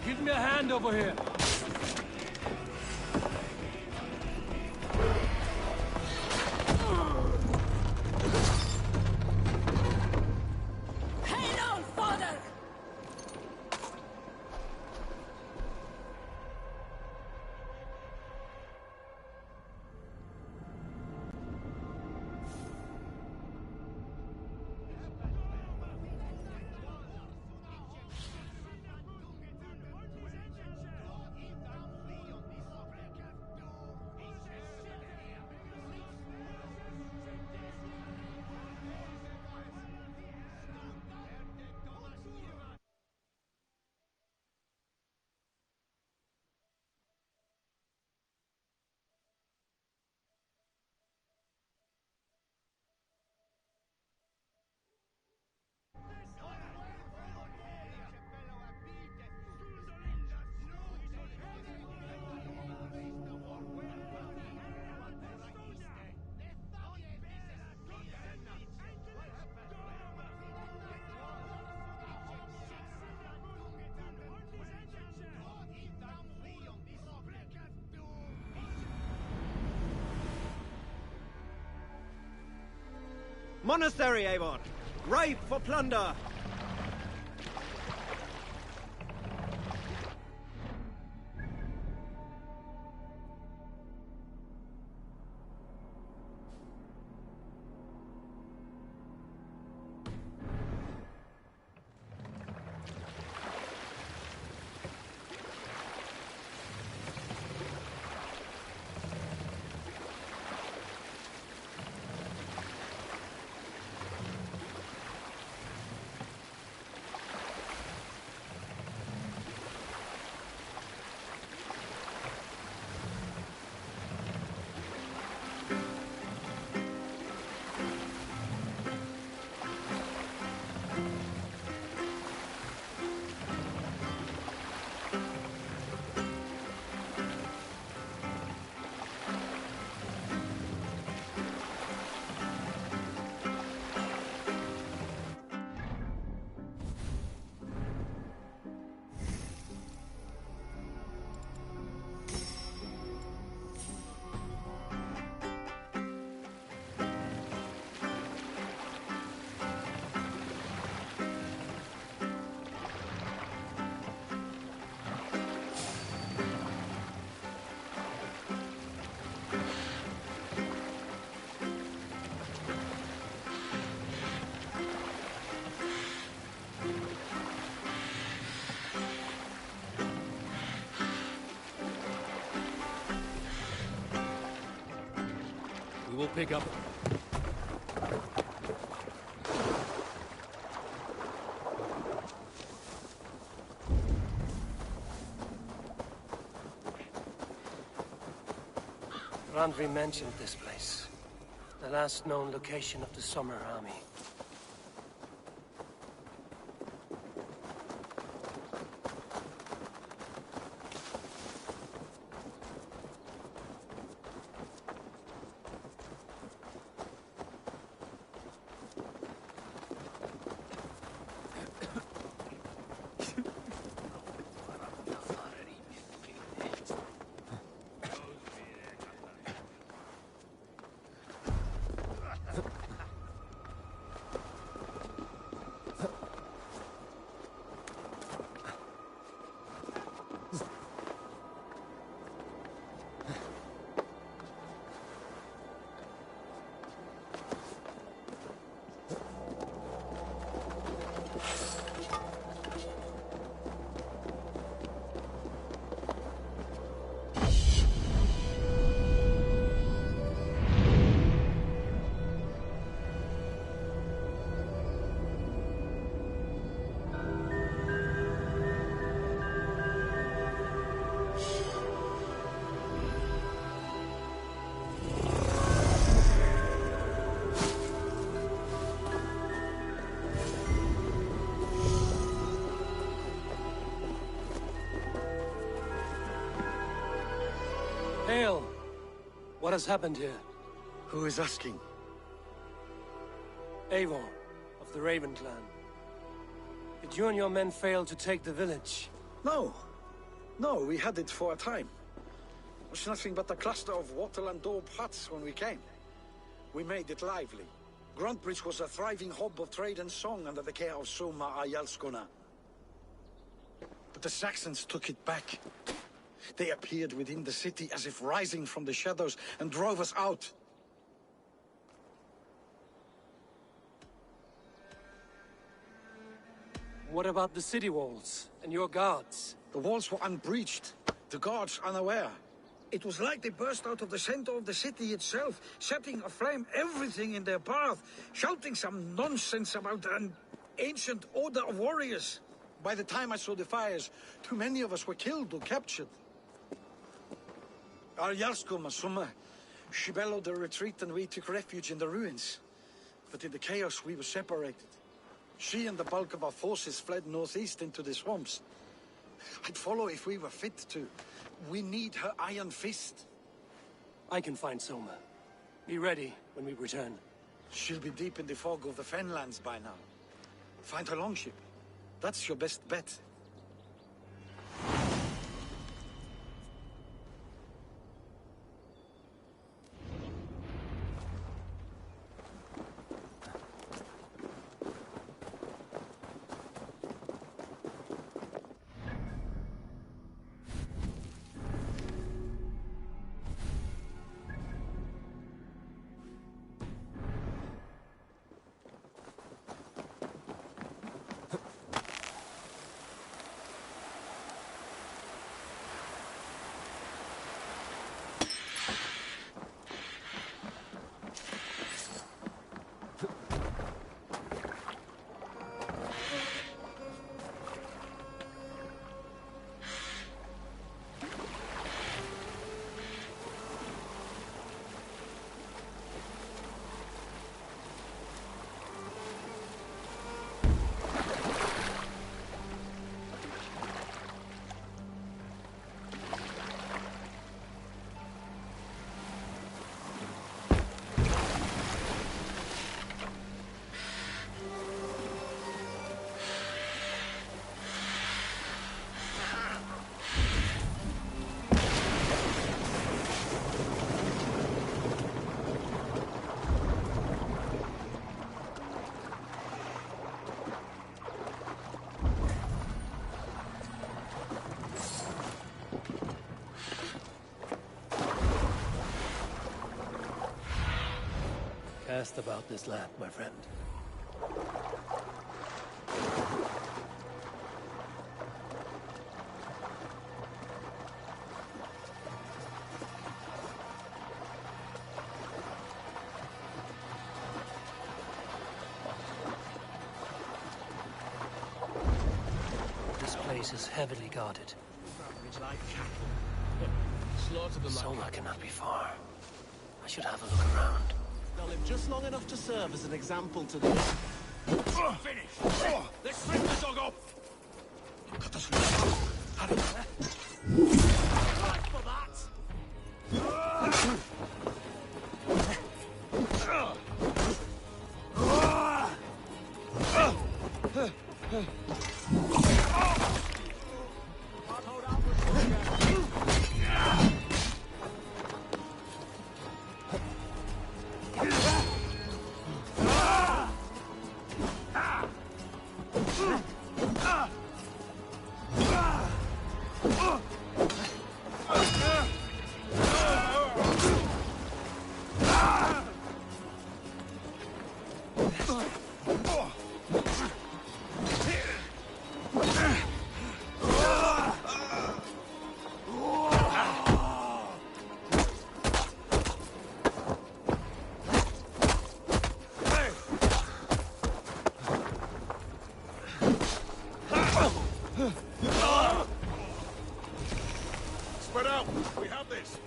Give me a hand over here. Hail on, father! Monastery, Avon! Ripe for plunder! We will pick up. Randvi mentioned this place. The last known location of the Summer Army. Hail! What has happened here? Who is asking? Eivor, of the Raven clan. Did you and your men fail to take the village? No. No, we had it for a time. It was nothing but a cluster of wattle and daub huts when we came. We made it lively. Gruntbridge was a thriving hub of trade and song under the care of Soma Ayalskona. But the Saxons took it back. They appeared within the city as if rising from the shadows and drove us out. What about the city walls and your guards? The walls were unbreached, the guards unaware. It was like they burst out of the center of the city itself, setting aflame everything in their path, shouting some nonsense about an ancient order of warriors. By the time I saw the fires, too many of us were killed or captured. Our Yarsko Masuma, she bellowed a retreat and we took refuge in the ruins. But in the chaos we were separated. She and the bulk of our forces fled northeast into the swamps. I'd follow if we were fit to. We need her iron fist. I can find Soma. Be ready when we return. She'll be deep in the fog of the Fenlands by now. Find her longship. That's your best bet. Cast about this land, my friend. This place is heavily guarded. Soma cannot be far. I should have a look around. They'll live just long enough to serve as an example to them. Finish! Let's strip the dog up! Cut us loose. Hurry. Right for that! Spread out! We have this!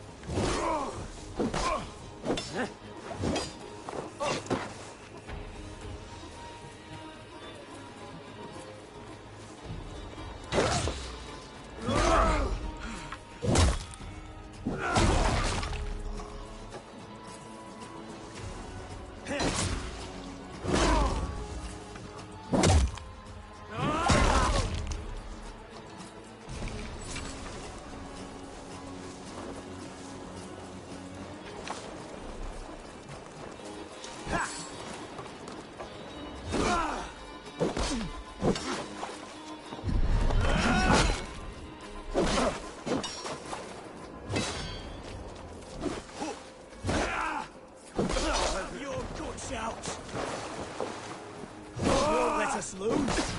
Have your guts out! Won't let us lose!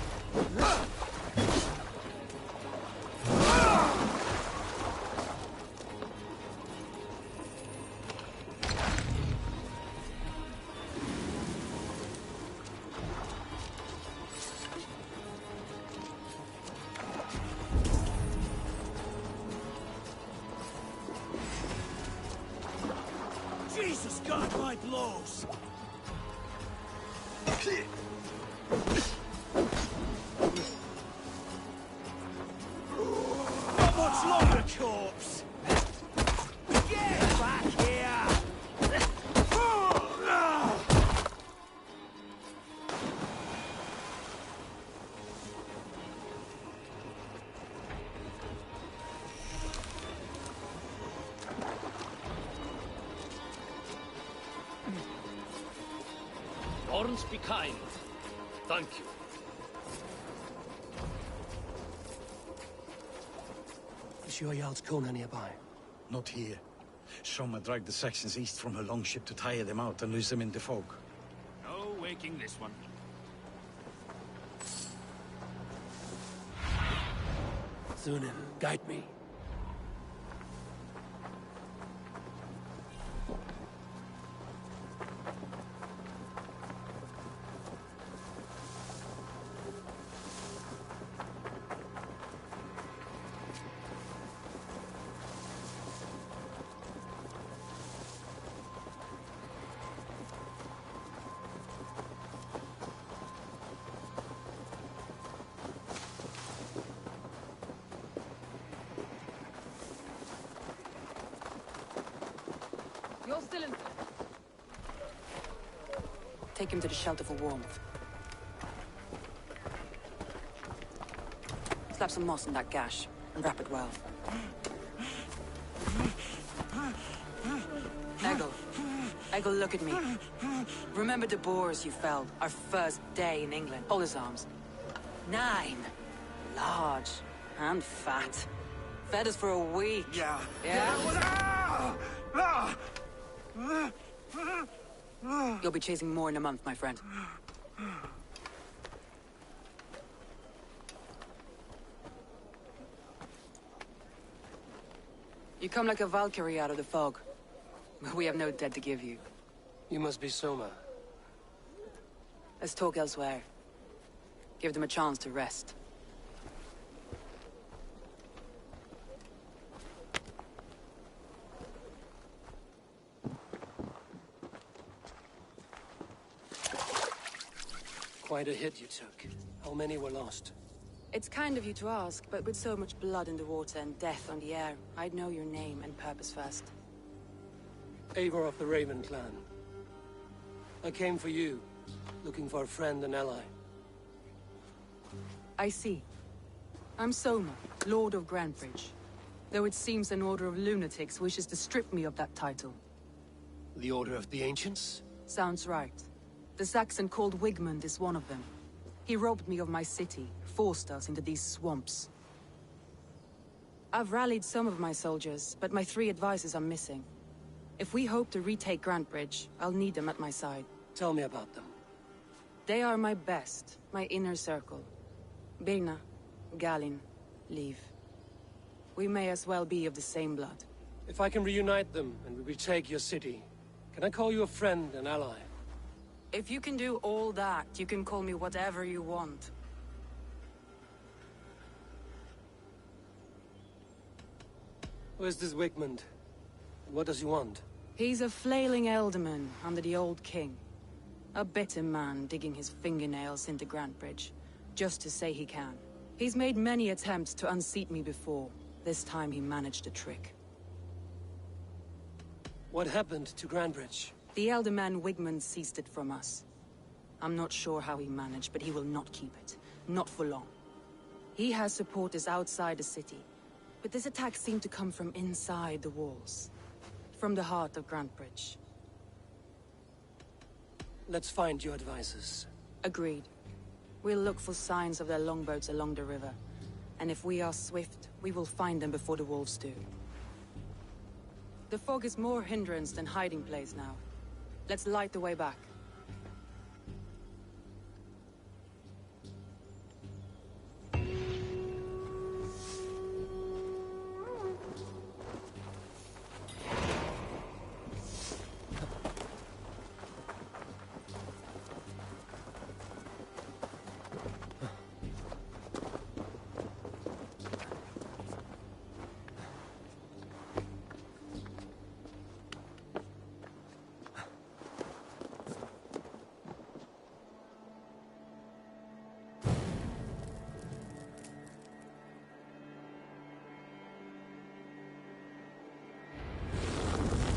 Jesus, guard my blows! Not much longer, corpse! Get back here! Horns be kind. Thank you. Is your Jarl's Kona nearby? Not here. Soma dragged the Saxons east from her longship to tire them out and lose them in the fog. No waking this one. Thunin, guide me. You're still in... Take him to the shelter for warmth. Slap some moss in that gash, and wrap it well. Eggle, look at me. Remember the boars you felled, our first day in England? Hold his arms. 9. Large. And fat. Fed us for a week. Yeah. You'll be chasing more in a month, my friend. You come like a Valkyrie out of the fog. We have no dead to give you. You must be Soma. Let's talk elsewhere. Give them a chance to rest. Quite a hit you took. How many were lost? It's kind of you to ask, but with so much blood in the water and death on the air, I'd know your name and purpose first. Eivor of the Raven clan. I came for you, looking for a friend and ally. I see. I'm Soma, Lord of Grantebridge. Though it seems an order of lunatics wishes to strip me of that title. The Order of the Ancients? Sounds right. The Saxon called Wigmund is one of them. He robbed me of my city, forced us into these swamps. I've rallied some of my soldiers, but my 3 advisors are missing. If we hope to retake Grantebridge, I'll need them at my side. Tell me about them. They are my best, my inner circle. Birna, Galin, Liv. We may as well be of the same blood. If I can reunite them and we retake your city, can I call you a friend and ally? If you can do all that, you can call me whatever you want. Where's this Wigmund? What does he want? He's a flailing elderman under the old king. A bitter man digging his fingernails into Grantebridge, just to say he can. He's made many attempts to unseat me before. This time he managed a trick. What happened to Grantebridge? The elderman Wigmund seized it from us. I'm not sure how he managed, but he will not keep it. Not for long. He has supporters outside the city, but this attack seemed to come from inside the walls. From the heart of Grantebridge. Let's find your advisors. Agreed. We'll look for signs of their longboats along the river. And if we are swift, we will find them before the wolves do. The fog is more hindrance than hiding place now. Let's light the way back.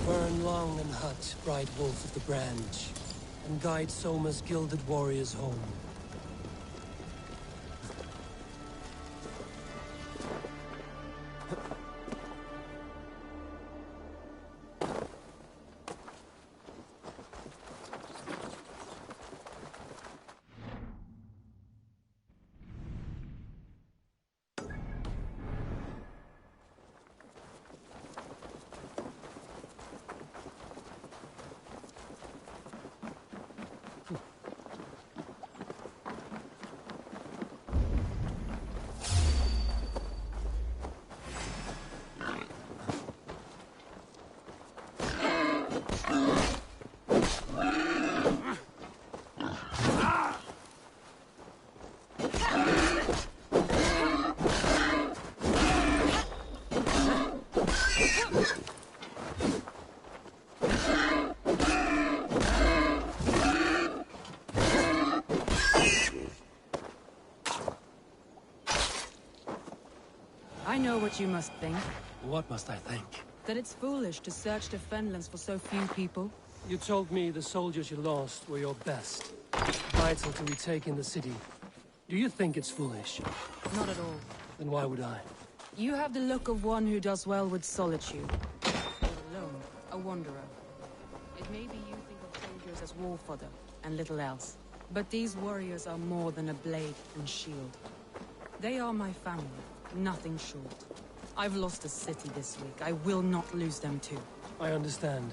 Burn long and hut, bright wolf of the branch, and guide Soma's gilded warriors home. I know what you must think. What must I think? That it's foolish to search the Fenlands for so few people. You told me the soldiers you lost were your best. Vital to retaking the city. Do you think it's foolish? Not at all. Then why would I? You have the look of one who does well with solitude. You're alone, a wanderer. It may be you think of soldiers as war fodder, and little else. But these warriors are more than a blade and shield. They are my family, nothing short. I've lost a city this week. I will not lose them too. I understand.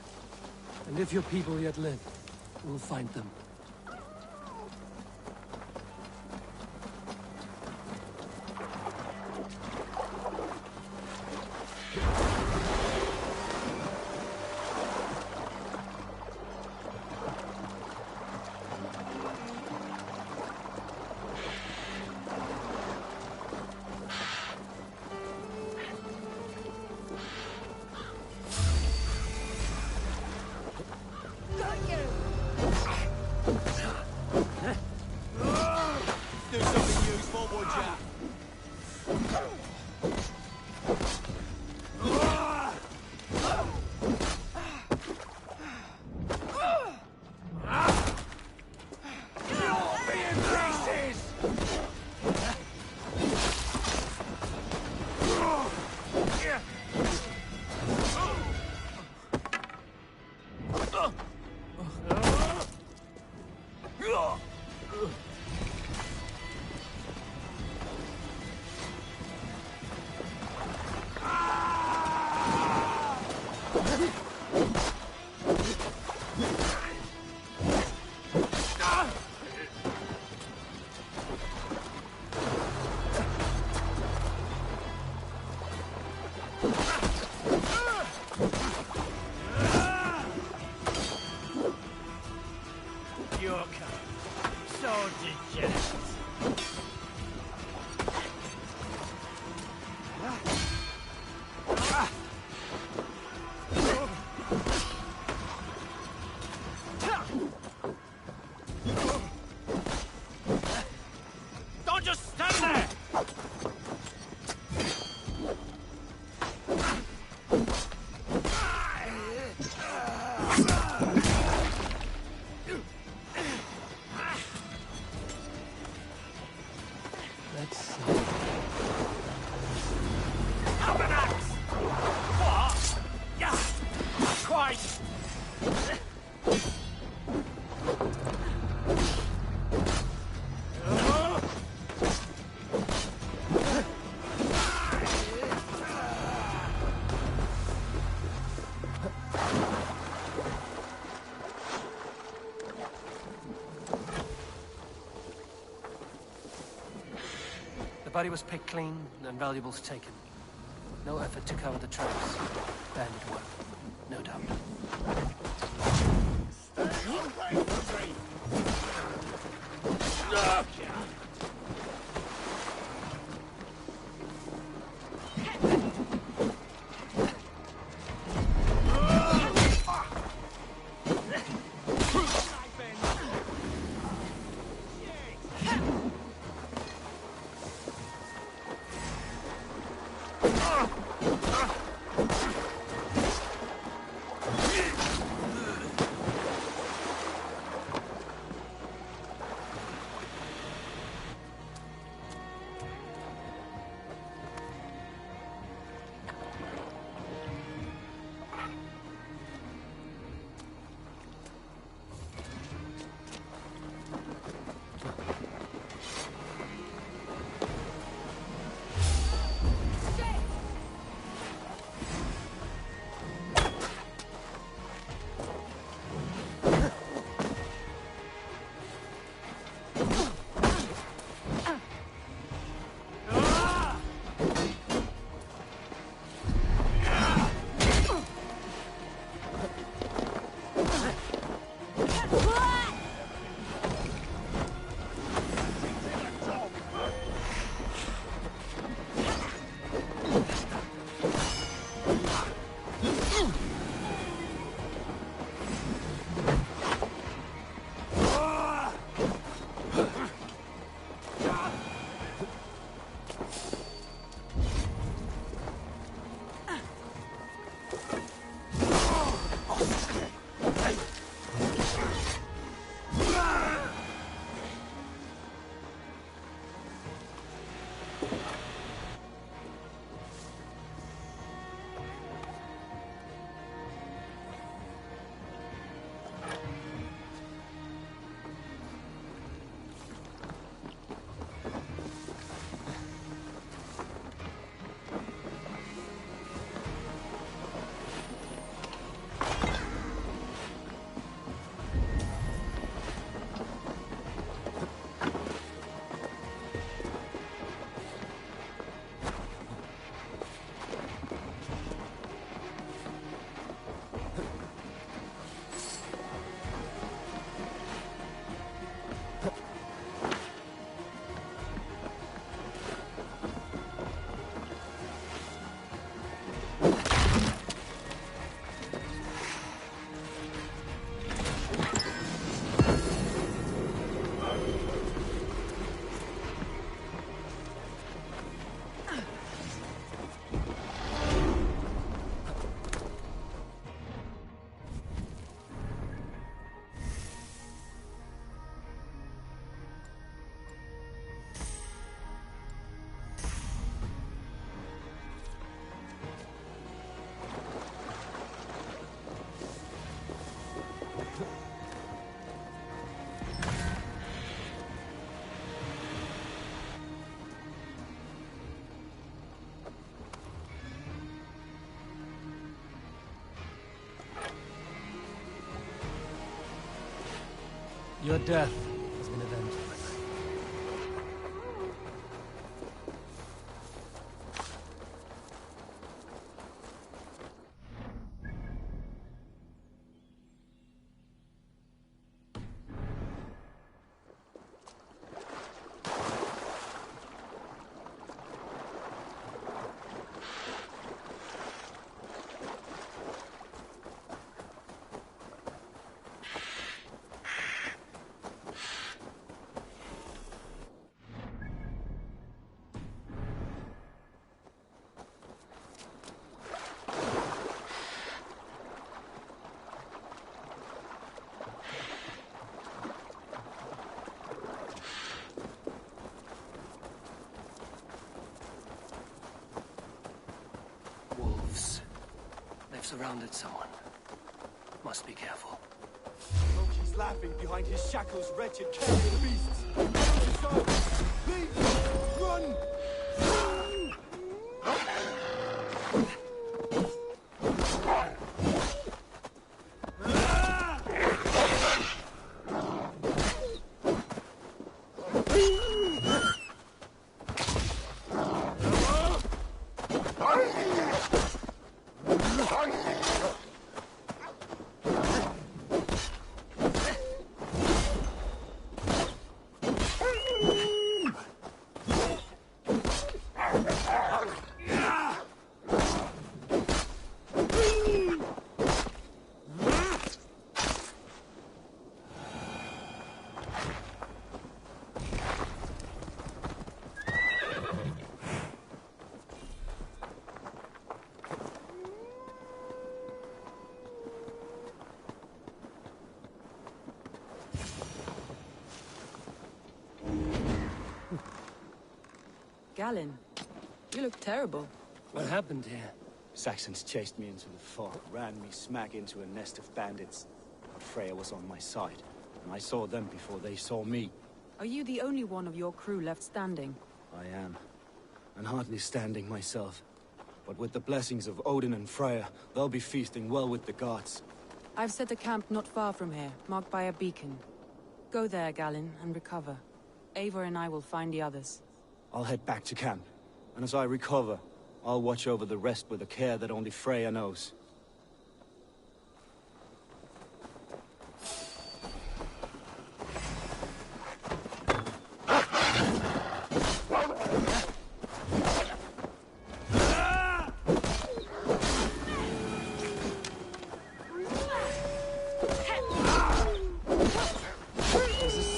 And if your people yet live, we'll find them. Do something useful, would ya? Don't just stand there! Body was picked clean and valuables taken. No effort to cover the tracks. Bandit work, no doubt. Stay away from me! Look! Your death has been avenged. Surrounded someone. Must be careful. Loki's laughing behind his shackles, wretched carrion beasts. Please, run! Galen, you look terrible. What happened here? Saxons chased me into the fog, ran me smack into a nest of bandits. But Freya was on my side, and I saw them before they saw me. Are you the only one of your crew left standing? I am. And hardly standing myself. But with the blessings of Odin and Freya, they'll be feasting well with the gods. I've set a camp not far from here, marked by a beacon. Go there, Galen, and recover. Eivor and I will find the others. I'll head back to camp, and as I recover, I'll watch over the rest with a care that only Freya knows.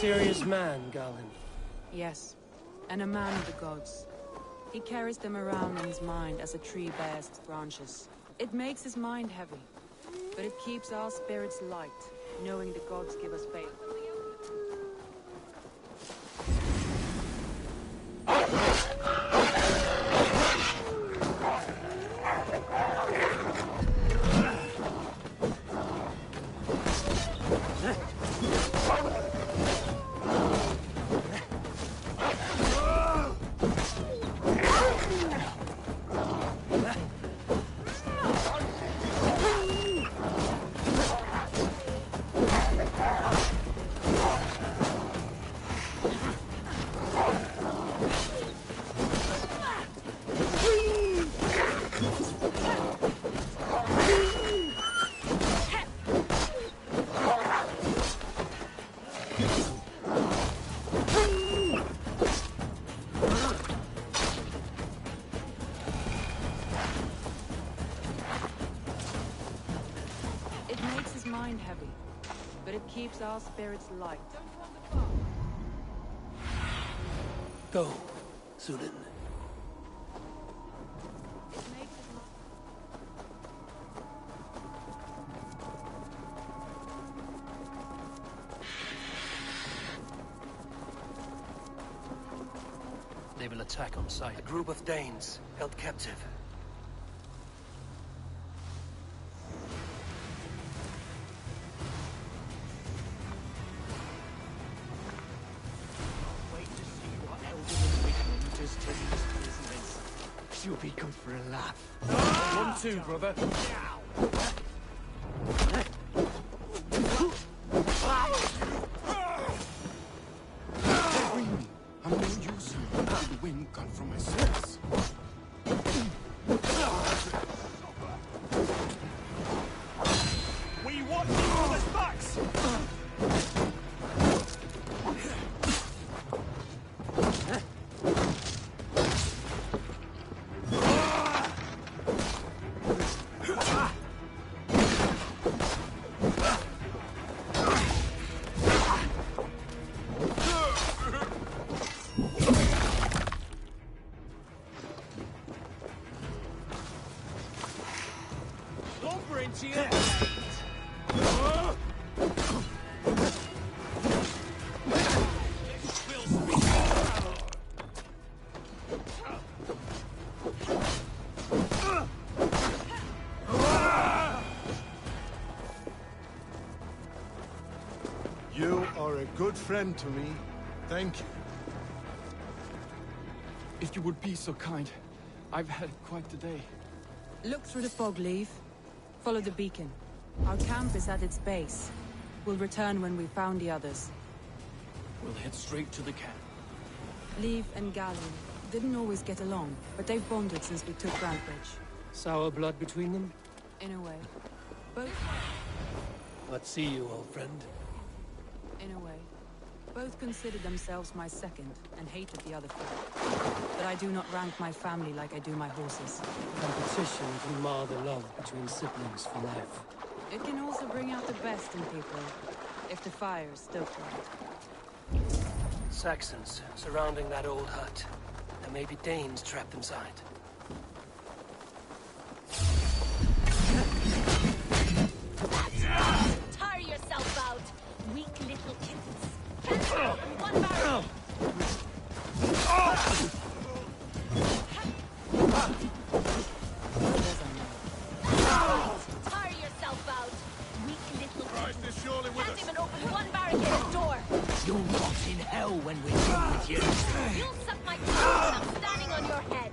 Serious man, Galen. Yes, and a man of the gods. He carries them around in his mind as a tree bears its branches. It makes his mind heavy, but it keeps our spirits light, knowing the gods give us faith. Heavy, but it keeps our spirits light. Go, Sunan. They will attack on sight. A group of Danes held captive. You'll be good for a laugh. 1-2, brother. I'm no use with the wind gone from my sails. We want each other's backs! You are a good friend to me. Thank you. If you would be so kind, I've had quite the day. Look through the fog, Leave. Follow the beacon. Our camp is at its base. We'll return when we've found the others. We'll head straight to the camp. Leave and Galen didn't always get along, but they've bonded since we took Grantbridge. Sour blood between them? In a way. Both... Let's see you, old friend. In a way. Both considered themselves my second, and hated the other four. But I do not rank my family like I do my horses. Competition can mar the love between siblings for life. It can also bring out the best in people, if the fire's stoked right. Saxons surrounding that old hut. There may be Danes trapped inside. Tire yourself out, weak little kittens. Can't you open one barrel? You'll rot in hell when we're done with you. You'll suck my tongue when I'm standing on your head.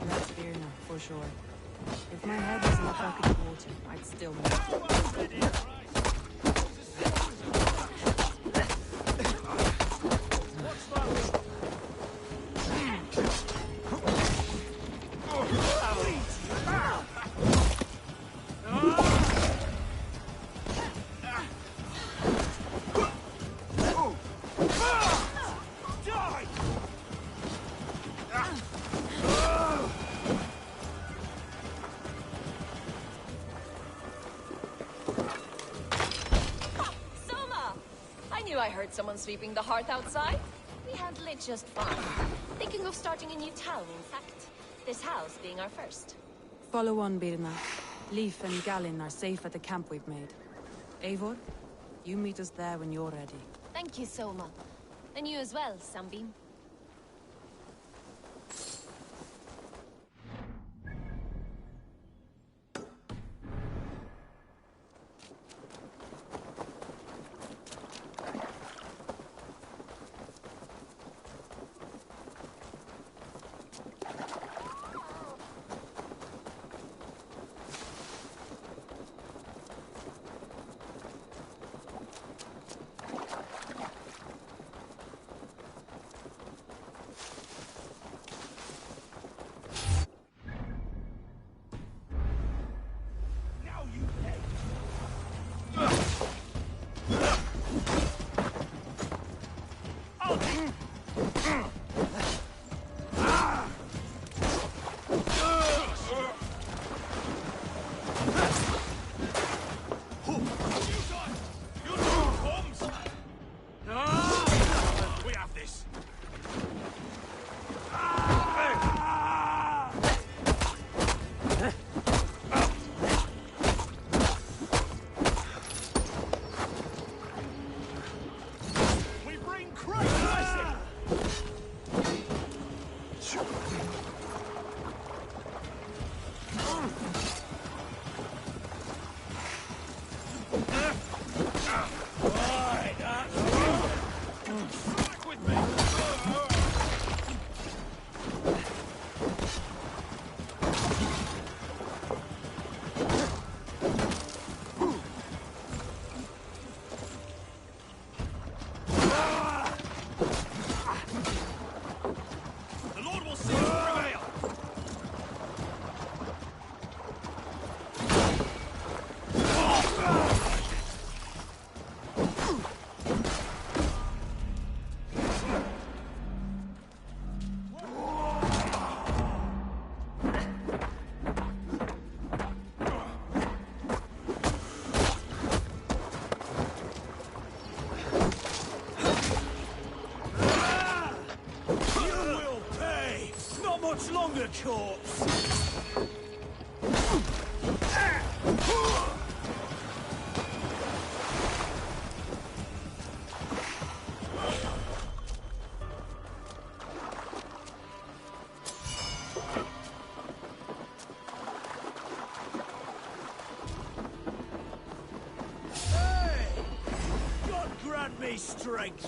That's fear enough, for sure. If my head was in a bucket of water, I'd still move. I heard someone sweeping the hearth outside. We handle it just fine. Thinking of starting a new town, in fact. This house being our first. Follow on, Birna. Leif and Gallin are safe at the camp we've made. Eivor, you meet us there when you're ready. Thank you, Soma. And you as well, Sunbeam. Longer, corpse! Hey! God grant me strength!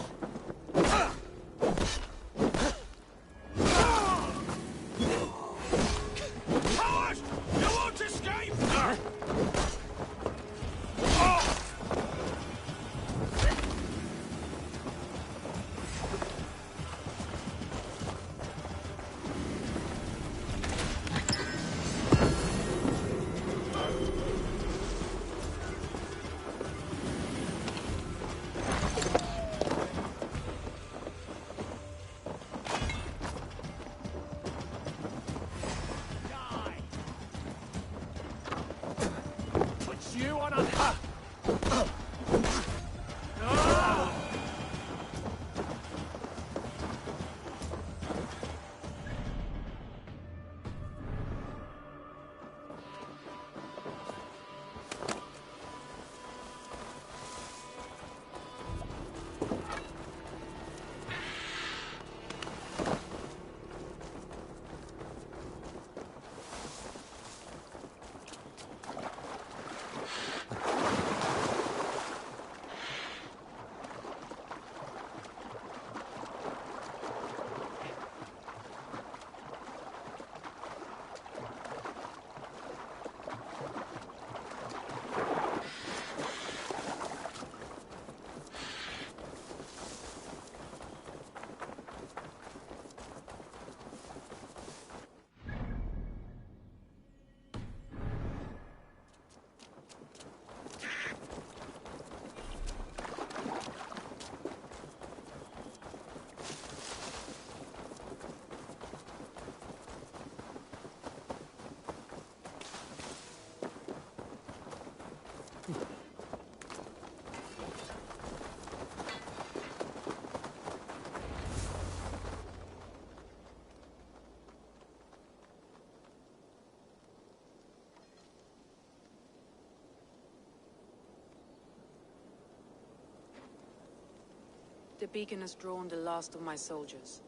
The beacon has drawn the last of my soldiers.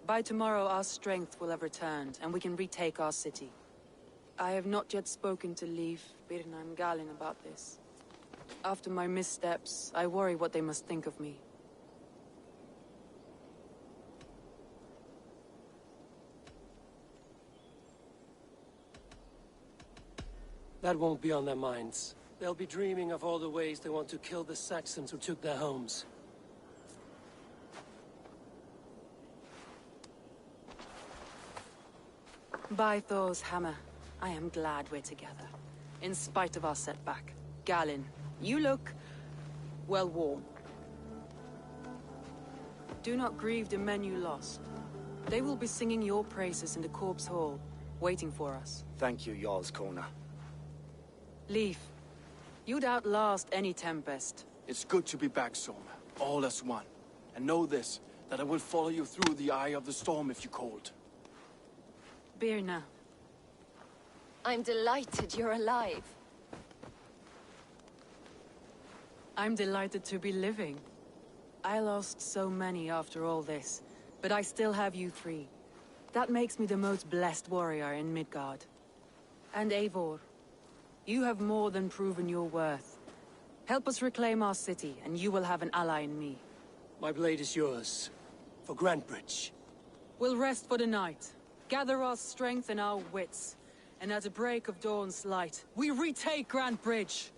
By tomorrow, our strength will have returned, and we can retake our city. I have not yet spoken to Leif, Birna, and Galin about this. After my missteps, I worry what they must think of me. That won't be on their minds. They'll be dreaming of all the ways they want to kill the Saxons who took their homes. By Thor's hammer, I am glad we're together. In spite of our setback. Galin, you look... well worn. Do not grieve the men you lost. They will be singing your praises in the Corpse Hall, waiting for us. Thank you, Jarl's Corner. Leif, you'd outlast any tempest. It's good to be back, Soma. All as one. And know this, that I will follow you through the eye of the storm if you called. Birna. I'm delighted you're alive. I'm delighted to be living. I lost so many after all this, but I still have you three. That makes me the most blessed warrior in Midgard. And Eivor, you have more than proven your worth. Help us reclaim our city, and you will have an ally in me. My blade is yours. For Grantebridge. We'll rest for the night. Gather our strength and our wits. And at the break of dawn's light, we retake Grantebridge!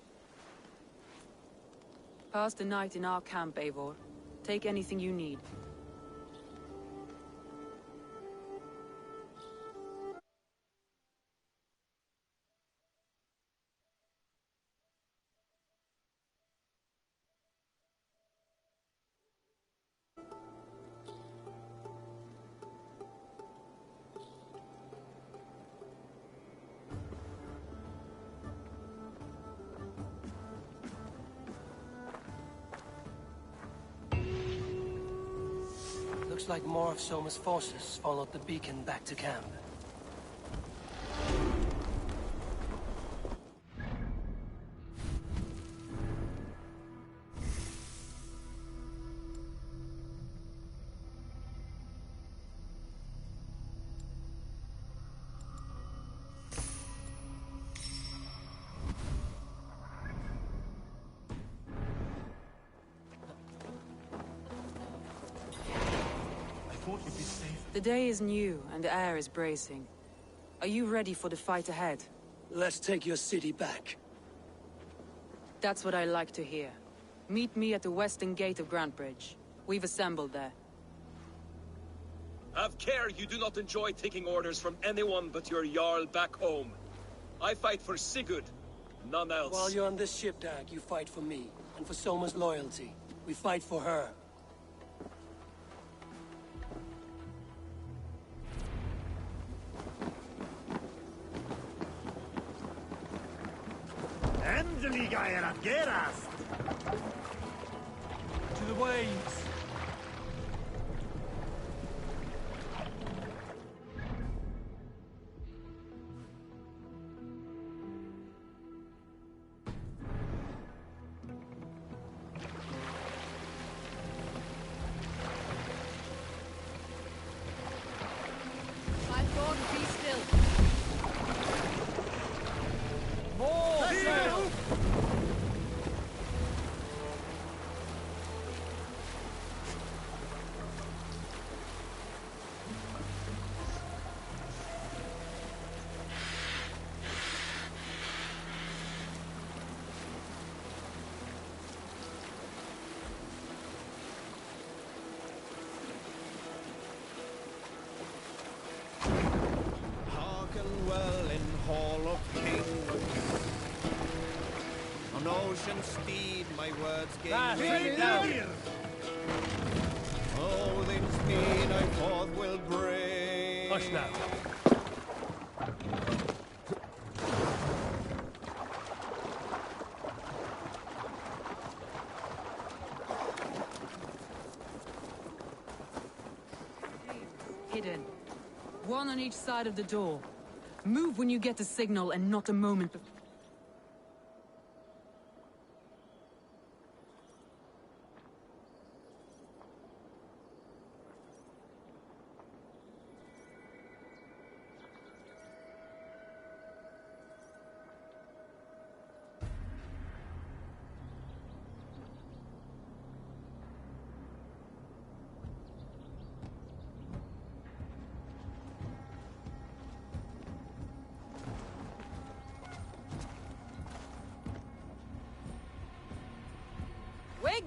Pass the night in our camp, Eivor. Take anything you need. Looks like more of Soma's forces followed the beacon back to camp. The day is new, and the air is bracing. Are you ready for the fight ahead? Let's take your city back. That's what I like to hear. Meet me at the western gate of Grantebridge. We've assembled there. Have care you do not enjoy taking orders from anyone but your Jarl back home. I fight for Sigurd, none else. While you're on this ship, Dag, you fight for me, and for Soma's loyalty. We fight for her. To the waves! My God, be still! More sail! Hearken well in Hall of Kings. On ocean steed my words gave me. Odin's speed I forth will bring. Hush now. Hidden. One on each side of the door. Move when you get the signal and not a moment before.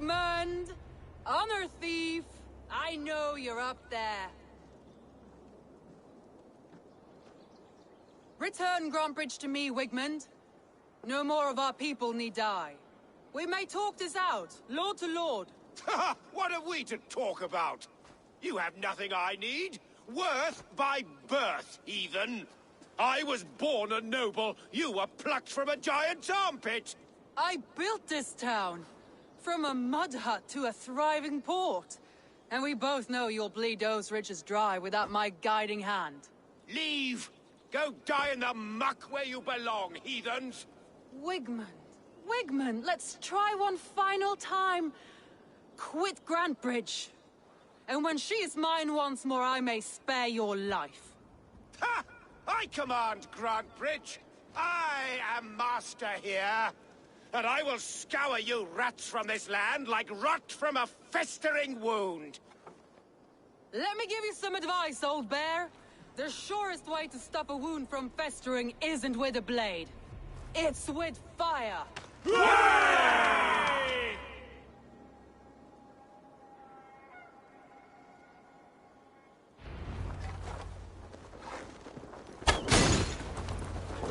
Wigmund! Honor thief! I know you're up there. Return Grantbridge to me, Wigmund. No more of our people need die. We may talk this out, lord to lord. What have we to talk about? You have nothing I need. Worth by birth, heathen. I was born a noble. You were plucked from a giant's armpit. I built this town. From a mud hut to a thriving port. And we both know you'll bleed those riches dry without my guiding hand. Leave! Go die in the muck where you belong, heathens! Wigmund, let's try one final time. Quit Grantbridge. And when she is mine once more, I may spare your life. Ha! I command Grantbridge. I am master here. And I will scour you rats from this land like rot from a festering wound. Let me give you some advice, old bear. The surest way to stop a wound from festering isn't with a blade. It's with fire.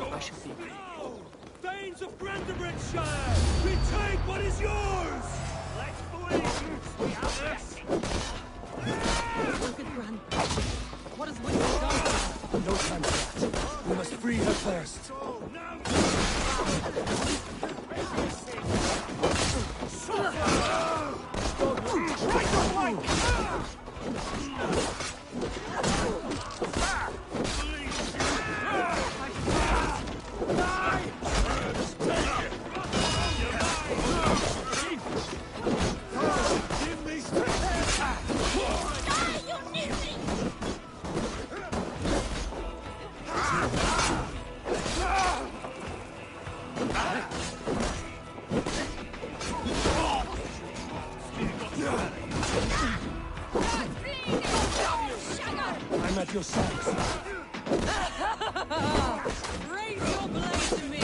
I should be ready. Danes of Brandenburgshire! Retake what is yours! Let's believe we have this! Look at Grantbridge. What has Wigmund done? No time for that. We must free her first. I'm at your sides. Raise your blade to me!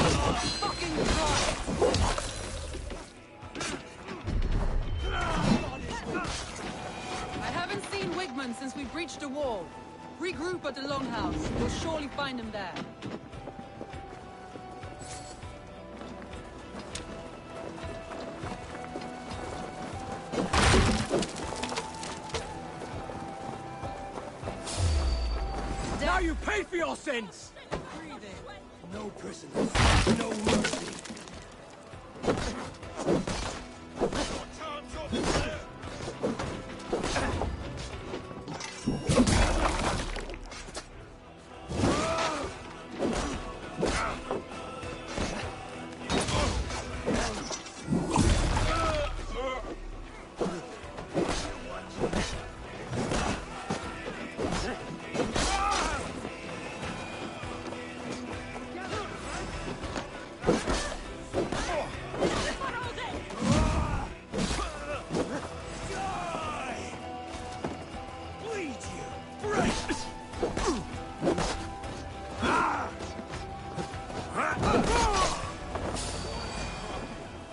Fucking try! I haven't seen Wigmund since we breached the wall. Regroup at the Longhouse. We'll surely find him there. Now you pay for your sins! No prisoners, no mercy.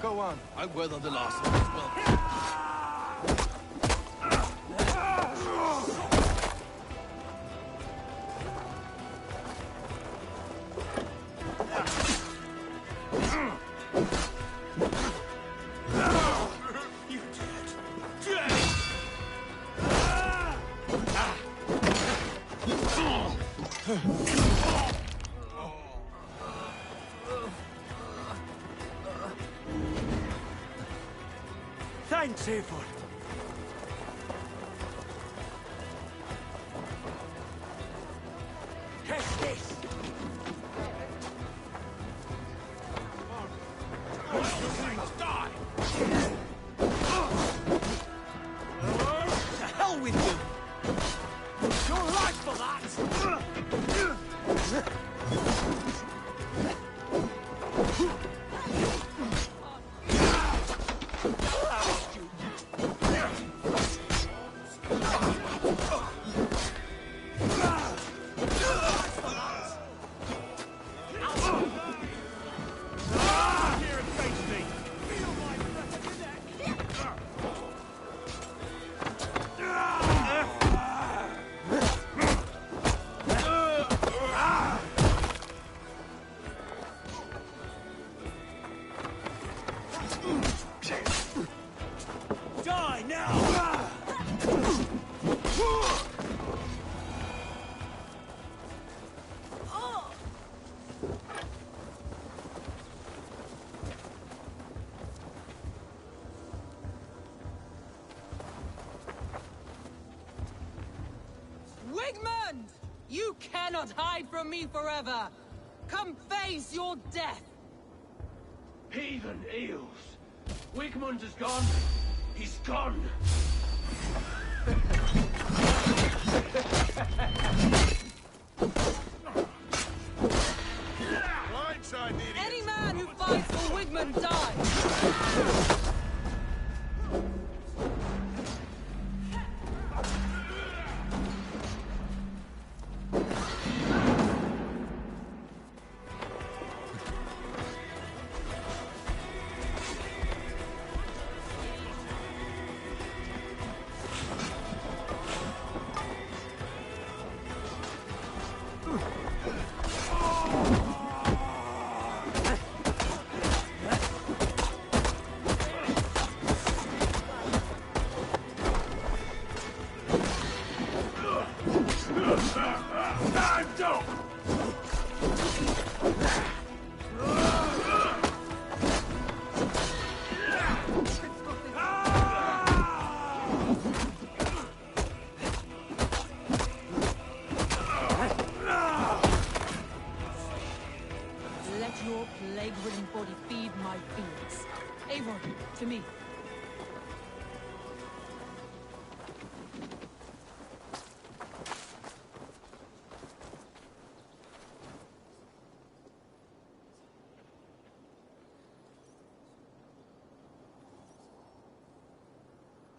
Go on, I'll weather the loss of this well. Thanks, Eivor. Catch this! Die! To hell with you! You're right for that! You cannot hide from me forever! Come face your death! Heathen eels! Wigmund is gone! He's gone! Any man who fights for Wigmund dies! Let your plague-ridden body feed my fiends. Eivor, to me.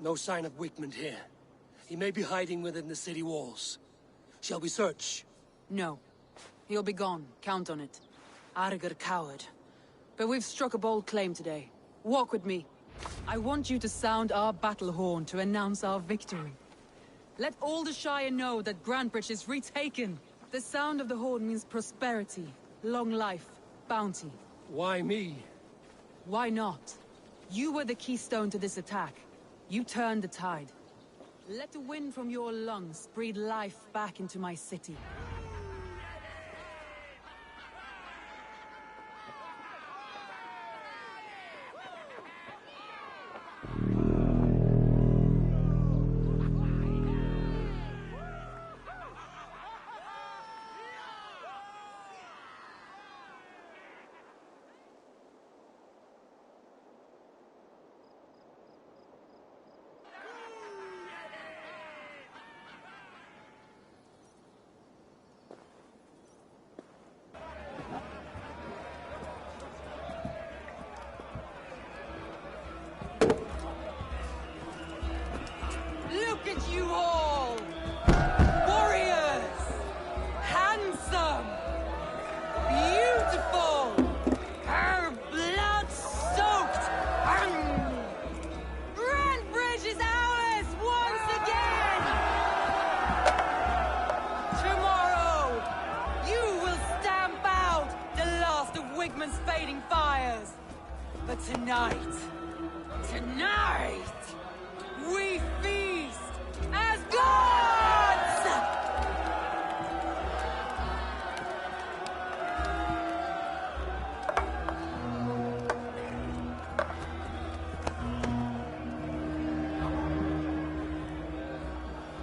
No sign of Wigmund here. He may be hiding within the city walls. Shall we search? No. He'll be gone. Count on it. Arger coward. But we've struck a bold claim today. Walk with me. I want you to sound our battle horn to announce our victory. Let all the Shire know that Grantebridge is retaken. The sound of the horn means prosperity, long life, bounty. Why me? Why not? You were the keystone to this attack. You turned the tide. Let the wind from your lungs breathe life back into my city. Look at you all! Warriors! Handsome! Beautiful! Her blood-soaked! Grantebridge is ours once again! Tomorrow, you will stamp out the last of Wigmund's fading fires. But tonight, we feast as gods!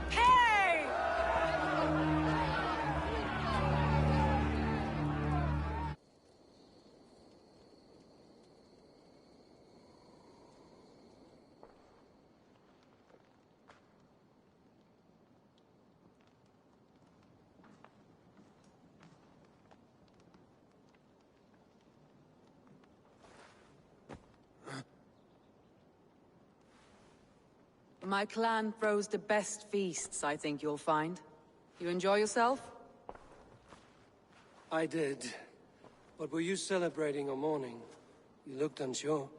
Hey! My clan throws the best feasts, I think you'll find. You enjoy yourself? I did. But were you celebrating or mourning? You looked unsure.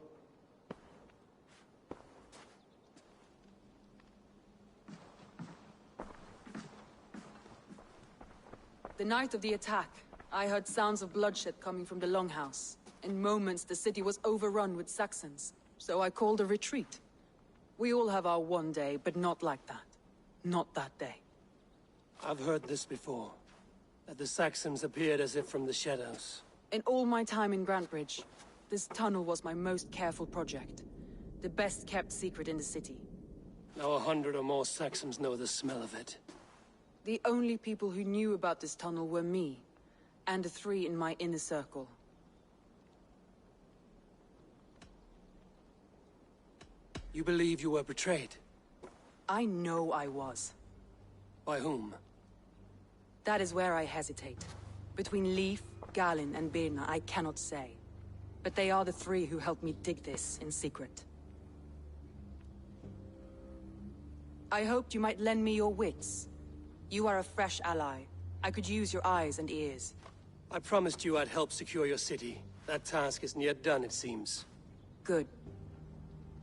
The night of the attack, I heard sounds of bloodshed coming from the Longhouse. In moments, the city was overrun with Saxons, so I called a retreat. We all have our one day, but not like that. Not that day. I've heard this before. That the Saxons appeared as if from the shadows. In all my time in Grantebridge, this tunnel was my most careful project. The best kept secret in the city. Now 100 or more Saxons know the smell of it. The only people who knew about this tunnel were me, and the 3 in my inner circle. You believe you were betrayed? I know I was. By whom? That is where I hesitate. Between Leif, Galin, and Birna, I cannot say. But they are the 3 who helped me dig this in secret. I hoped you might lend me your wits. You are a fresh ally. I could use your eyes and ears. I promised you I'd help secure your city. That task isn't yet done, it seems. Good.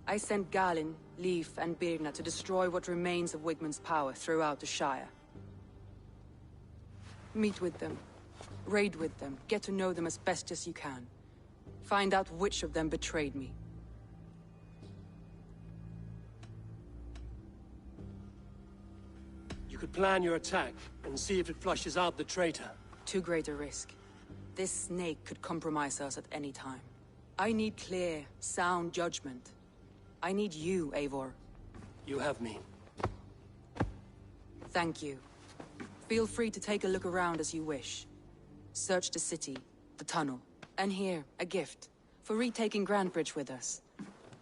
I sent Galin, Leif, and Birna to destroy what remains of Wigmund's power throughout the Shire. Meet with them. Raid with them. Get to know them as best as you can. Find out which of them betrayed me. You could plan your attack and see if it flushes out the traitor. Too great a risk. This snake could compromise us at any time. I need clear, sound judgment. I need you, Eivor. You have me. Thank you. Feel free to take a look around as you wish. Search the city, the tunnel, and here, a gift. For retaking Grandbridge with us.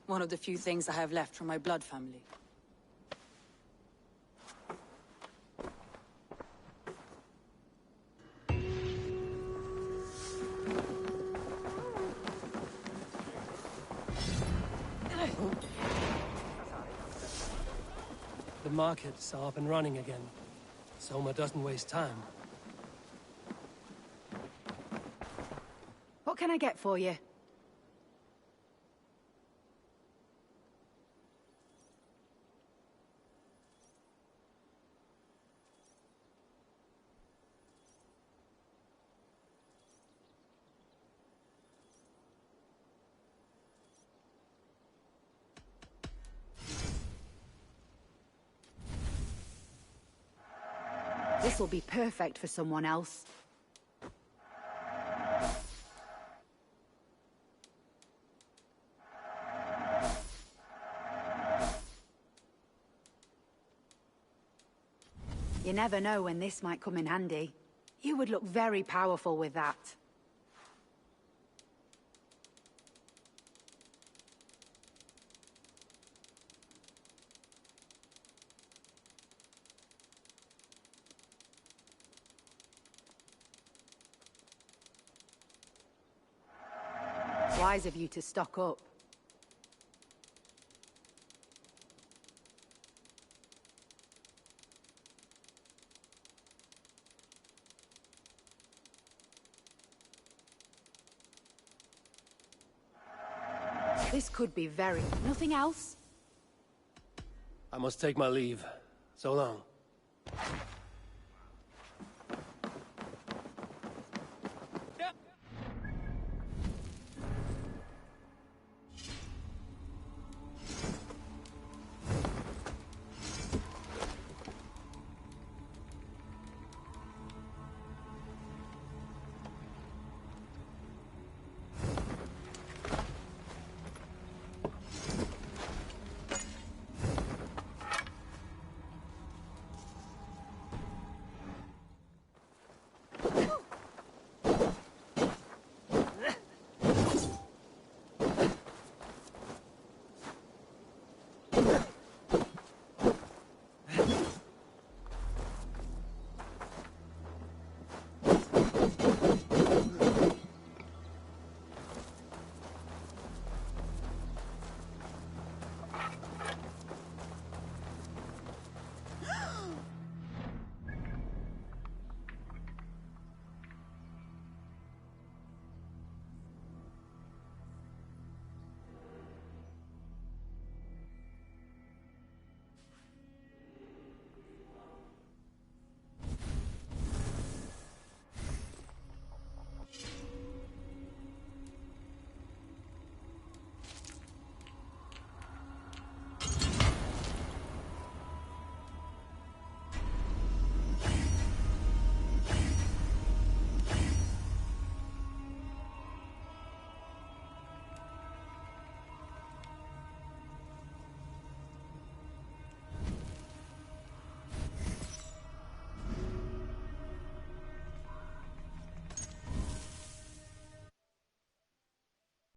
One of the few things I have left from my blood family. The markets are up and running again. Soma doesn't waste time. What can I get for you? This will be perfect for someone else. You never know when this might come in handy. You would look very powerful with that. Wise of you to stock up. This could be very... Nothing else? I must take my leave. So long.